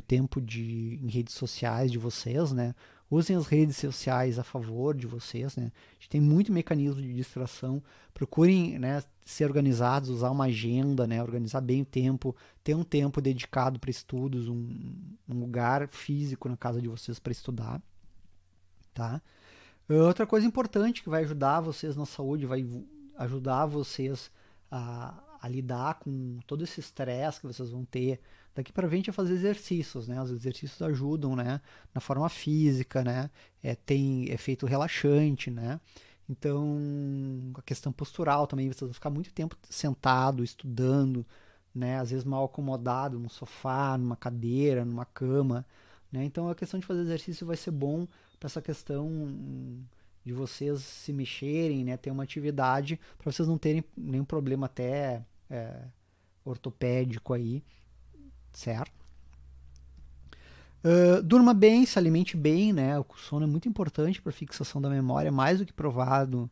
tempo em redes sociais de vocês, né? Usem as redes sociais a favor de vocês, né? A gente tem muito mecanismo de distração. Procurem, né, ser organizados, usar uma agenda, né? Organizar bem o tempo, ter um tempo dedicado para estudos, um lugar físico na casa de vocês para estudar, tá? Outra coisa importante que vai ajudar vocês na saúde, vai ajudar vocês a lidar com todo esse estresse que vocês vão ter daqui para frente, é fazer exercícios, né? Os exercícios ajudam, né? Na forma física, né? Tem efeito relaxante, né? Então, a questão postural também, vocês vão ficar muito tempo sentado, estudando, né? Às vezes mal acomodado no sofá, numa cadeira, numa cama, né? Então, a questão de fazer exercício vai ser bom para essa questão de vocês se mexerem, né? Ter uma atividade para vocês não terem nenhum problema até ortopédico aí, certo? Durma bem, se alimente bem, né? O sono é muito importante para a fixação da memória, mais do que provado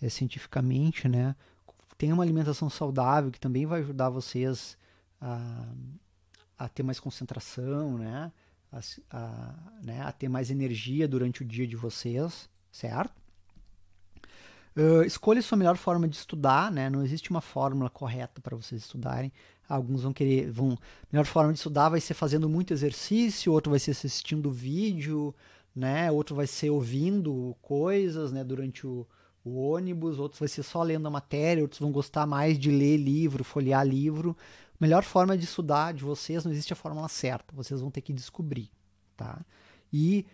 cientificamente, né? Tenha uma alimentação saudável que também vai ajudar vocês a a ter mais concentração, né? A ter mais energia durante o dia de vocês, certo? Escolha sua melhor forma de estudar, né? Não existe uma fórmula correta para vocês estudarem. Alguns melhor forma de estudar vai ser fazendo muito exercício, outro vai ser assistindo vídeo, né? Outro vai ser ouvindo coisas, né? Durante o ônibus, outros vai ser só lendo a matéria, outros vão gostar mais de ler livro, folhear livro. Melhor forma de estudar de vocês, não existe a fórmula certa, vocês vão ter que descobrir, tá? E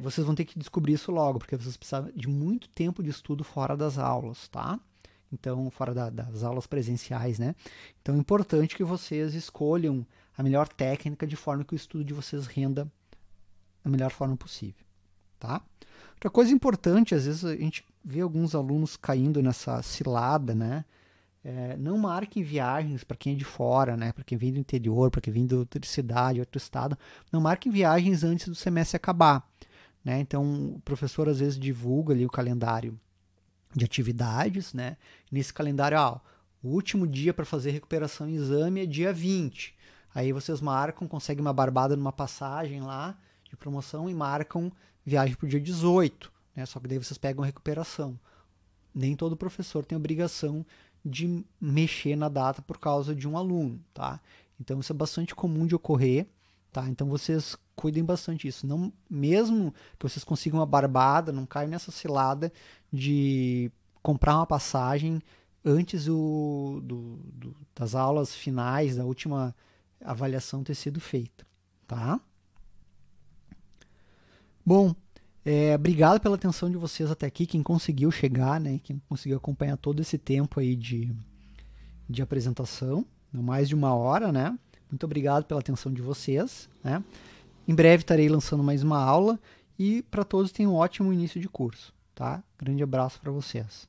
vocês vão ter que descobrir isso logo, porque vocês precisam de muito tempo de estudo fora das aulas, tá? Então, fora das aulas presenciais, né? Então, é importante que vocês escolham a melhor técnica de forma que o estudo de vocês renda da melhor forma possível, tá? Outra coisa importante, às vezes a gente vê alguns alunos caindo nessa cilada, né? Não marquem viagens para quem é de fora, né? Para quem vem do interior, para quem vem de outra cidade, outro estado. Não marquem viagens antes do semestre acabar, né? Então, o professor às vezes divulga ali o calendário de atividades, né? Nesse calendário, o último dia para fazer recuperação e exame é dia 20. Aí vocês marcam, conseguem uma barbada numa passagem lá de promoção e marcam viagem para o dia 18, né? Só que daí vocês pegam recuperação. Nem todo professor tem obrigação de mexer na data por causa de um aluno, tá? Então isso é bastante comum de ocorrer, tá? Então vocês cuidem bastante disso. Não, mesmo que vocês consigam uma barbada, não caiam nessa cilada de comprar uma passagem antes das aulas finais, da última avaliação ter sido feita, tá? Bom, obrigado pela atenção de vocês até aqui, quem conseguiu chegar, né, quem conseguiu acompanhar todo esse tempo aí de apresentação, não mais de 1 hora, né? Muito obrigado pela atenção de vocês, né? Em breve estarei lançando mais uma aula e para todos tenham um ótimo início de curso, tá? Grande abraço para vocês.